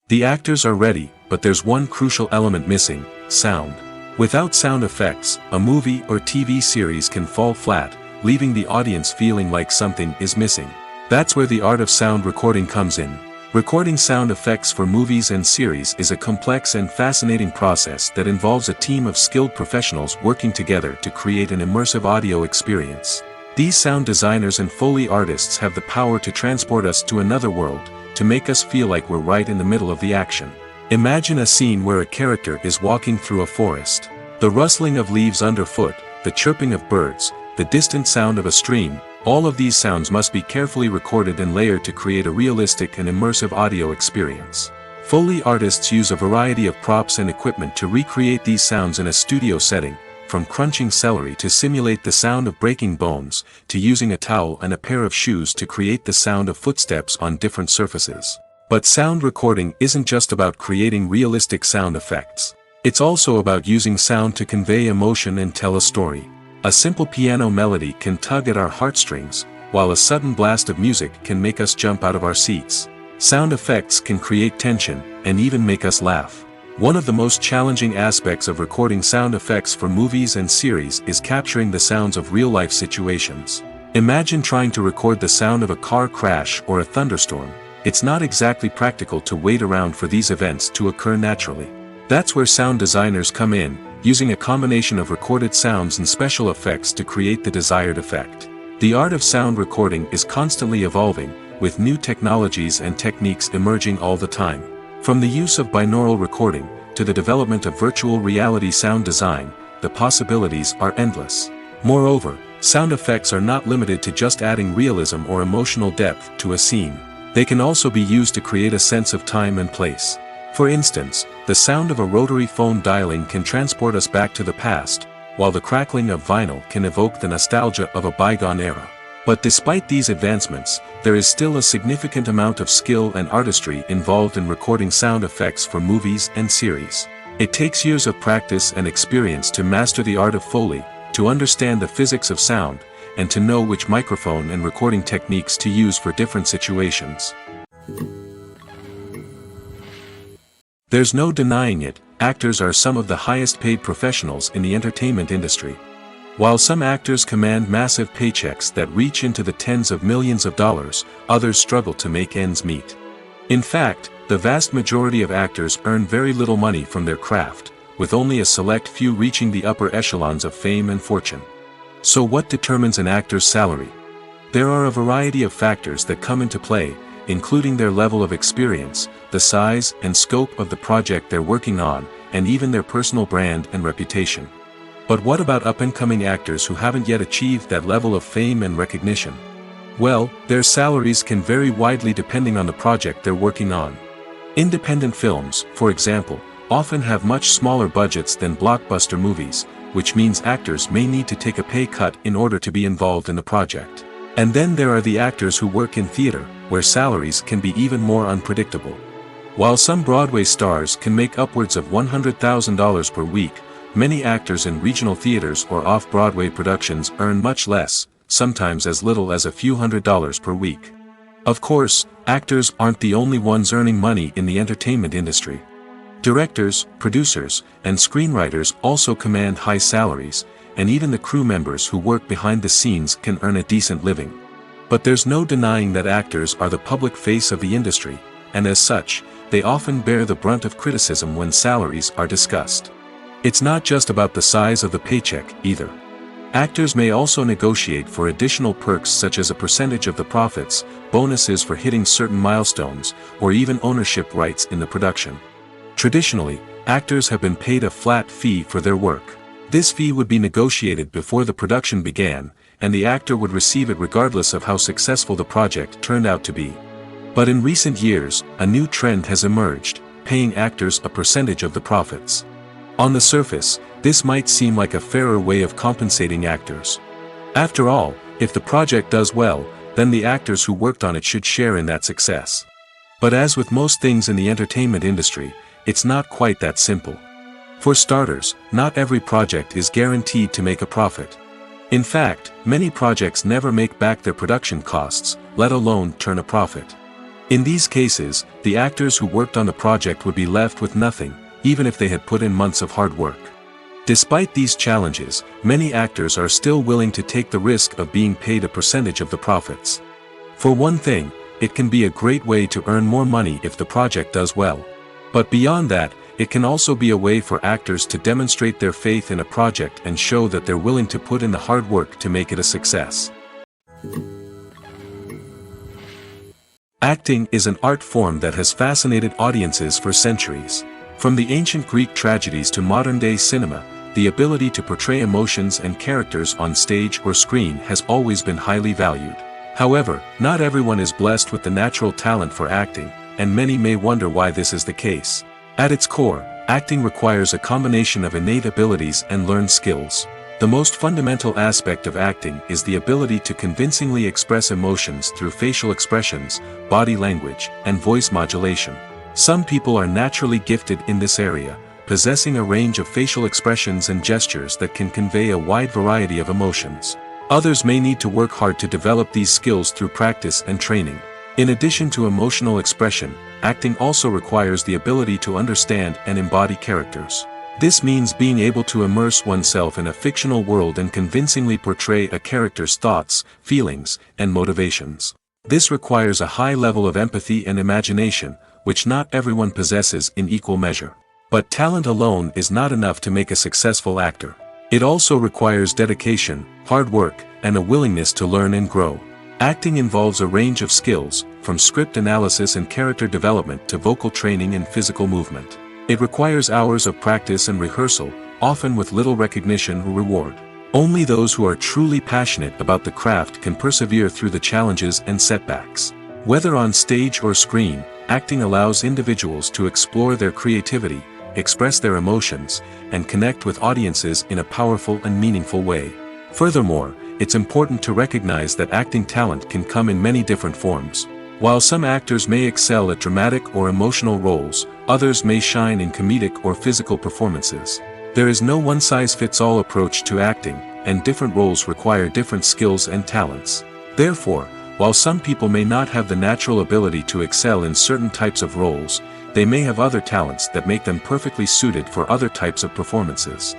The actors are ready, but there's one crucial element missing: sound. Without sound effects, a movie or TV series can fall flat, leaving the audience feeling like something is missing. That's where the art of sound recording comes in. Recording sound effects for movies and series is a complex and fascinating process that involves a team of skilled professionals working together to create an immersive audio experience. These sound designers and Foley artists have the power to transport us to another world, to make us feel like we're right in the middle of the action. Imagine a scene where a character is walking through a forest. The rustling of leaves underfoot, the chirping of birds, the distant sound of a stream, all of these sounds must be carefully recorded and layered to create a realistic and immersive audio experience. Foley artists use a variety of props and equipment to recreate these sounds in a studio setting, from crunching celery to simulate the sound of breaking bones, to using a towel and a pair of shoes to create the sound of footsteps on different surfaces. But sound recording isn't just about creating realistic sound effects. It's also about using sound to convey emotion and tell a story. A simple piano melody can tug at our heartstrings, while a sudden blast of music can make us jump out of our seats. Sound effects can create tension, and even make us laugh. One of the most challenging aspects of recording sound effects for movies and series is capturing the sounds of real-life situations. Imagine trying to record the sound of a car crash or a thunderstorm. It's not exactly practical to wait around for these events to occur naturally. That's where sound designers come in, using a combination of recorded sounds and special effects to create the desired effect. The art of sound recording is constantly evolving, with new technologies and techniques emerging all the time. From the use of binaural recording, to the development of virtual reality sound design, the possibilities are endless. Moreover, sound effects are not limited to just adding realism or emotional depth to a scene. They can also be used to create a sense of time and place. For instance, the sound of a rotary phone dialing can transport us back to the past, while the crackling of vinyl can evoke the nostalgia of a bygone era. But despite these advancements, there is still a significant amount of skill and artistry involved in recording sound effects for movies and series. It takes years of practice and experience to master the art of Foley, to understand the physics of sound, and to know which microphone and recording techniques to use for different situations. There's no denying it, actors are some of the highest paid professionals in the entertainment industry. While some actors command massive paychecks that reach into the tens of millions of dollars, others struggle to make ends meet. In fact, the vast majority of actors earn very little money from their craft, with only a select few reaching the upper echelons of fame and fortune. So what determines an actor's salary? There are a variety of factors that come into play, including their level of experience, the size and scope of the project they're working on, and even their personal brand and reputation. But what about up-and-coming actors who haven't yet achieved that level of fame and recognition? Well, their salaries can vary widely depending on the project they're working on. Independent films, for example, often have much smaller budgets than blockbuster movies, which means actors may need to take a pay cut in order to be involved in the project. And then there are the actors who work in theater, where salaries can be even more unpredictable. While some Broadway stars can make upwards of $100,000 per week, many actors in regional theaters or off-Broadway productions earn much less, sometimes as little as a few $100s per week. Of course, actors aren't the only ones earning money in the entertainment industry. Directors, producers, and screenwriters also command high salaries, and even the crew members who work behind the scenes can earn a decent living. But there's no denying that actors are the public face of the industry, and as such, they often bear the brunt of criticism when salaries are discussed. It's not just about the size of the paycheck, either. Actors may also negotiate for additional perks such as a percentage of the profits, bonuses for hitting certain milestones, or even ownership rights in the production. Traditionally, actors have been paid a flat fee for their work. This fee would be negotiated before the production began, and the actor would receive it regardless of how successful the project turned out to be. But in recent years, a new trend has emerged, paying actors a percentage of the profits. On the surface, this might seem like a fairer way of compensating actors. After all, if the project does well, then the actors who worked on it should share in that success. But as with most things in the entertainment industry, it's not quite that simple. For starters, not every project is guaranteed to make a profit. In fact, many projects never make back their production costs, let alone turn a profit. In these cases, the actors who worked on the project would be left with nothing, even if they had put in months of hard work. Despite these challenges, many actors are still willing to take the risk of being paid a percentage of the profits. For one thing, it can be a great way to earn more money if the project does well. But beyond that, it can also be a way for actors to demonstrate their faith in a project and show that they're willing to put in the hard work to make it a success. Acting is an art form that has fascinated audiences for centuries. From the ancient Greek tragedies to modern-day cinema, the ability to portray emotions and characters on stage or screen has always been highly valued. However, not everyone is blessed with the natural talent for acting, and many may wonder why this is the case. At its core, acting requires a combination of innate abilities and learned skills. The most fundamental aspect of acting is the ability to convincingly express emotions through facial expressions, body language, and voice modulation. Some people are naturally gifted in this area, possessing a range of facial expressions and gestures that can convey a wide variety of emotions. Others may need to work hard to develop these skills through practice and training. In addition to emotional expression, acting also requires the ability to understand and embody characters. This means being able to immerse oneself in a fictional world and convincingly portray a character's thoughts, feelings, and motivations. This requires a high level of empathy and imagination, which not everyone possesses in equal measure. But talent alone is not enough to make a successful actor. It also requires dedication, hard work, and a willingness to learn and grow. Acting involves a range of skills, from script analysis and character development to vocal training and physical movement. It requires hours of practice and rehearsal, often with little recognition or reward. Only those who are truly passionate about the craft can persevere through the challenges and setbacks. Whether on stage or screen, acting allows individuals to explore their creativity, express their emotions, and connect with audiences in a powerful and meaningful way. Furthermore, it's important to recognize that acting talent can come in many different forms. While some actors may excel at dramatic or emotional roles, others may shine in comedic or physical performances. There is no one-size-fits-all approach to acting, and different roles require different skills and talents. Therefore, while some people may not have the natural ability to excel in certain types of roles, they may have other talents that make them perfectly suited for other types of performances.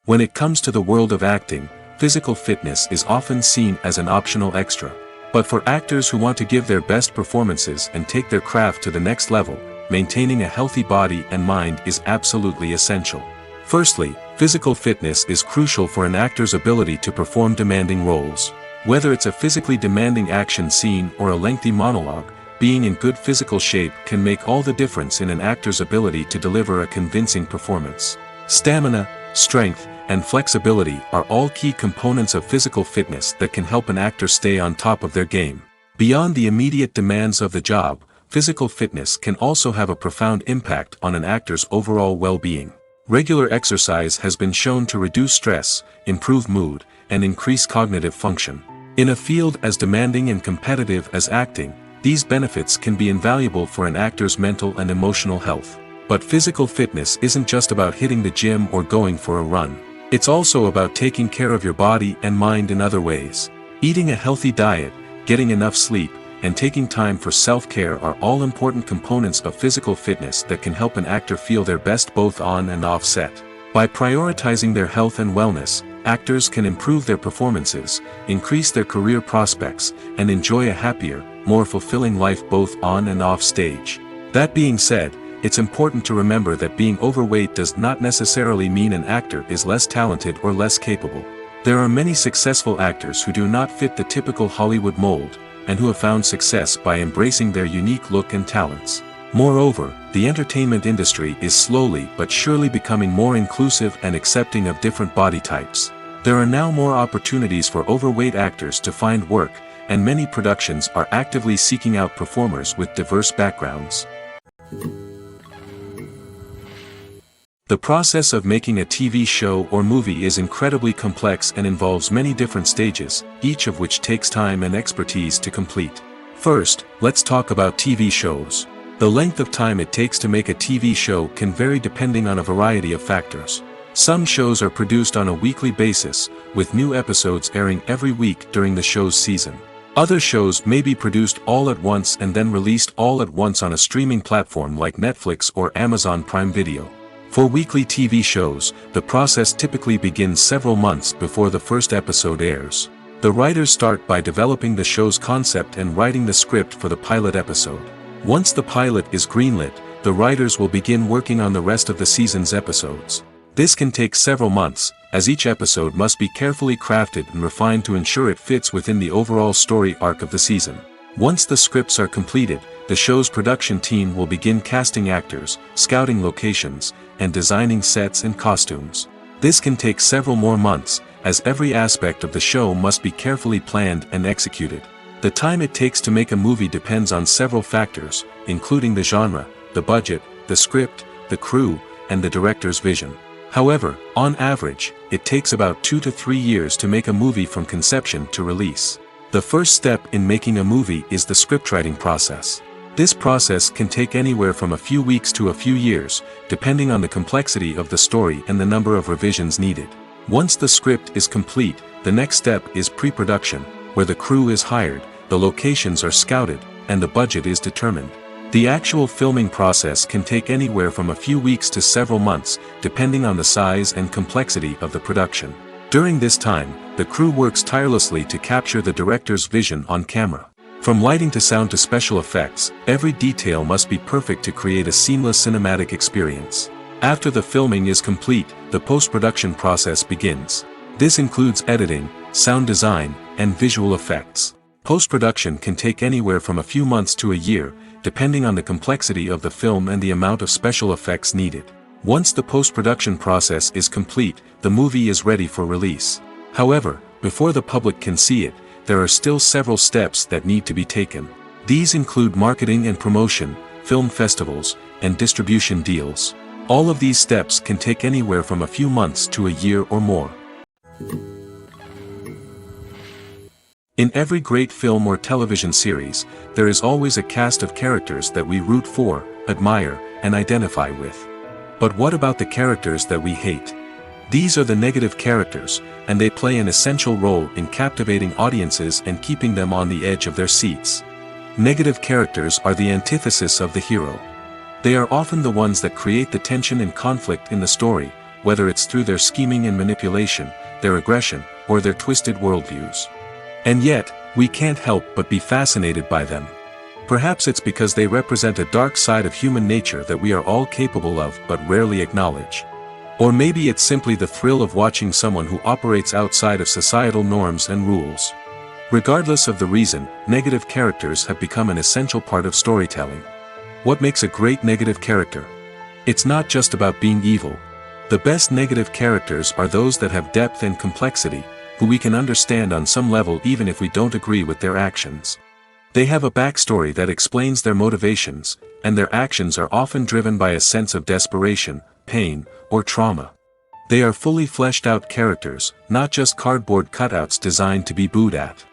When it comes to the world of acting, physical fitness is often seen as an optional extra. But for actors who want to give their best performances and take their craft to the next level, maintaining a healthy body and mind is absolutely essential. Firstly, physical fitness is crucial for an actor's ability to perform demanding roles. Whether it's a physically demanding action scene or a lengthy monologue, being in good physical shape can make all the difference in an actor's ability to deliver a convincing performance. Stamina, strength, and flexibility are all key components of physical fitness that can help an actor stay on top of their game. Beyond the immediate demands of the job, physical fitness can also have a profound impact on an actor's overall well-being. Regular exercise has been shown to reduce stress, improve mood, and increase cognitive function. In a field as demanding and competitive as acting, these benefits can be invaluable for an actor's mental and emotional health. But physical fitness isn't just about hitting the gym or going for a run. It's also about taking care of your body and mind in other ways. Eating a healthy diet, getting enough sleep, and taking time for self-care are all important components of physical fitness that can help an actor feel their best both on and off set. By prioritizing their health and wellness, actors can improve their performances, increase their career prospects, and enjoy a happier, more fulfilling life both on and off stage. That being said, it's important to remember that being overweight does not necessarily mean an actor is less talented or less capable. There are many successful actors who do not fit the typical Hollywood mold, and who have found success by embracing their unique look and talents. Moreover, the entertainment industry is slowly but surely becoming more inclusive and accepting of different body types. There are now more opportunities for overweight actors to find work, and many productions are actively seeking out performers with diverse backgrounds. The process of making a TV show or movie is incredibly complex and involves many different stages, each of which takes time and expertise to complete. First, let's talk about TV shows. The length of time it takes to make a TV show can vary depending on a variety of factors. Some shows are produced on a weekly basis, with new episodes airing every week during the show's season. Other shows may be produced all at once and then released all at once on a streaming platform like Netflix or Amazon Prime Video. For weekly TV shows, the process typically begins several months before the first episode airs. The writers start by developing the show's concept and writing the script for the pilot episode. Once the pilot is greenlit, the writers will begin working on the rest of the season's episodes. This can take several months, as each episode must be carefully crafted and refined to ensure it fits within the overall story arc of the season. Once the scripts are completed, the show's production team will begin casting actors, scouting locations, and designing sets and costumes. This can take several more months, as every aspect of the show must be carefully planned and executed. The time it takes to make a movie depends on several factors, including the genre, the budget, the script, the crew, and the director's vision. However, on average, it takes about 2 to 3 years to make a movie from conception to release. The first step in making a movie is the scriptwriting process. This process can take anywhere from a few weeks to a few years, depending on the complexity of the story and the number of revisions needed. Once the script is complete, the next step is pre-production, where the crew is hired, the locations are scouted, and the budget is determined. The actual filming process can take anywhere from a few weeks to several months, depending on the size and complexity of the production. During this time, the crew works tirelessly to capture the director's vision on camera. From lighting to sound to special effects, every detail must be perfect to create a seamless cinematic experience. After the filming is complete, the post-production process begins. This includes editing, sound design, and visual effects. Post-production can take anywhere from a few months to a year, depending on the complexity of the film and the amount of special effects needed. Once the post-production process is complete, the movie is ready for release. However, before the public can see it, there are still several steps that need to be taken. These include marketing and promotion, film festivals, and distribution deals. All of these steps can take anywhere from a few months to a year or more. In every great film or television series, there is always a cast of characters that we root for, admire, and identify with. But what about the characters that we hate? These are the negative characters, and they play an essential role in captivating audiences and keeping them on the edge of their seats. Negative characters are the antithesis of the hero. They are often the ones that create the tension and conflict in the story, whether it's through their scheming and manipulation, their aggression, or their twisted worldviews. And yet, we can't help but be fascinated by them. Perhaps it's because they represent a dark side of human nature that we are all capable of but rarely acknowledge. Or maybe it's simply the thrill of watching someone who operates outside of societal norms and rules. Regardless of the reason, negative characters have become an essential part of storytelling. What makes a great negative character? It's not just about being evil. The best negative characters are those that have depth and complexity, who we can understand on some level even if we don't agree with their actions. They have a backstory that explains their motivations, and their actions are often driven by a sense of desperation, pain, or trauma. They are fully fleshed out characters, not just cardboard cutouts designed to be booed at.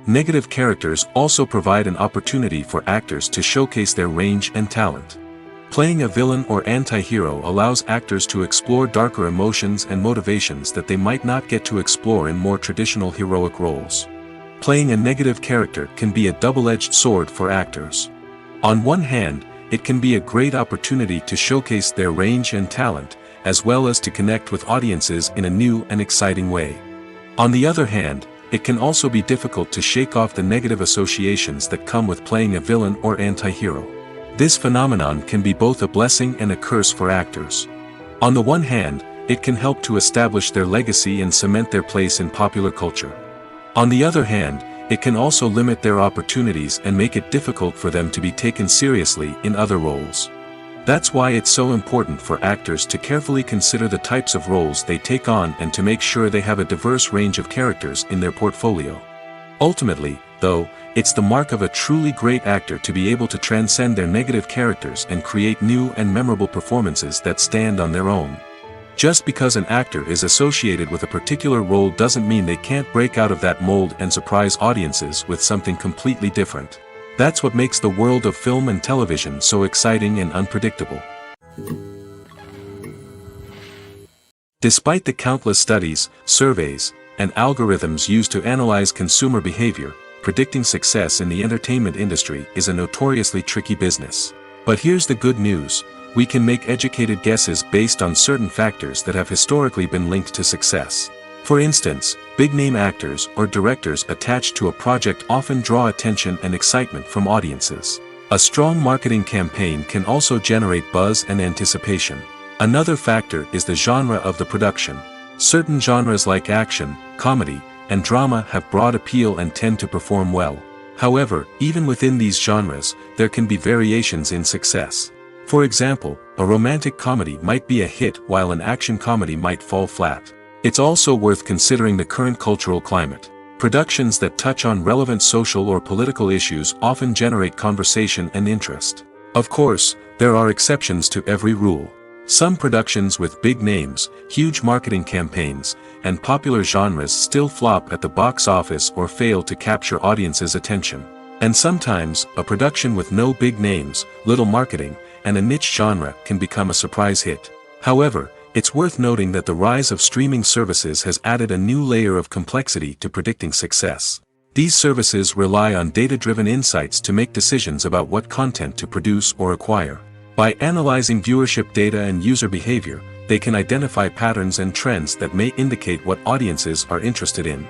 Negative characters also provide an opportunity for actors to showcase their range and talent. Playing a villain or anti-hero allows actors to explore darker emotions and motivations that they might not get to explore in more traditional heroic roles. Playing a negative character can be a double-edged sword for actors. On one hand, it can be a great opportunity to showcase their range and talent, as well as to connect with audiences in a new and exciting way. On the other hand, it can also be difficult to shake off the negative associations that come with playing a villain or anti-hero. This phenomenon can be both a blessing and a curse for actors. On the one hand, it can help to establish their legacy and cement their place in popular culture. On the other hand, it can also limit their opportunities and make it difficult for them to be taken seriously in other roles. That's why it's so important for actors to carefully consider the types of roles they take on and to make sure they have a diverse range of characters in their portfolio. Ultimately, though, it's the mark of a truly great actor to be able to transcend their negative characters and create new and memorable performances that stand on their own. Just because an actor is associated with a particular role doesn't mean they can't break out of that mold and surprise audiences with something completely different. That's what makes the world of film and television so exciting and unpredictable. Despite the countless studies, surveys, and algorithms used to analyze consumer behavior, predicting success in the entertainment industry is a notoriously tricky business. But here's the good news. We can make educated guesses based on certain factors that have historically been linked to success. For instance, big-name actors or directors attached to a project often draw attention and excitement from audiences. A strong marketing campaign can also generate buzz and anticipation. Another factor is the genre of the production. Certain genres like action, comedy, and drama have broad appeal and tend to perform well. However, even within these genres, there can be variations in success. For example, a romantic comedy might be a hit while an action comedy might fall flat. It's also worth considering the current cultural climate. Productions that touch on relevant social or political issues often generate conversation and interest. Of course, there are exceptions to every rule. Some productions with big names, huge marketing campaigns, and popular genres still flop at the box office or fail to capture audiences' attention. And sometimes, a production with no big names, little marketing, and a niche genre can become a surprise hit. However, it's worth noting that the rise of streaming services has added a new layer of complexity to predicting success. These services rely on data-driven insights to make decisions about what content to produce or acquire. By analyzing viewership data and user behavior, they can identify patterns and trends that may indicate what audiences are interested in.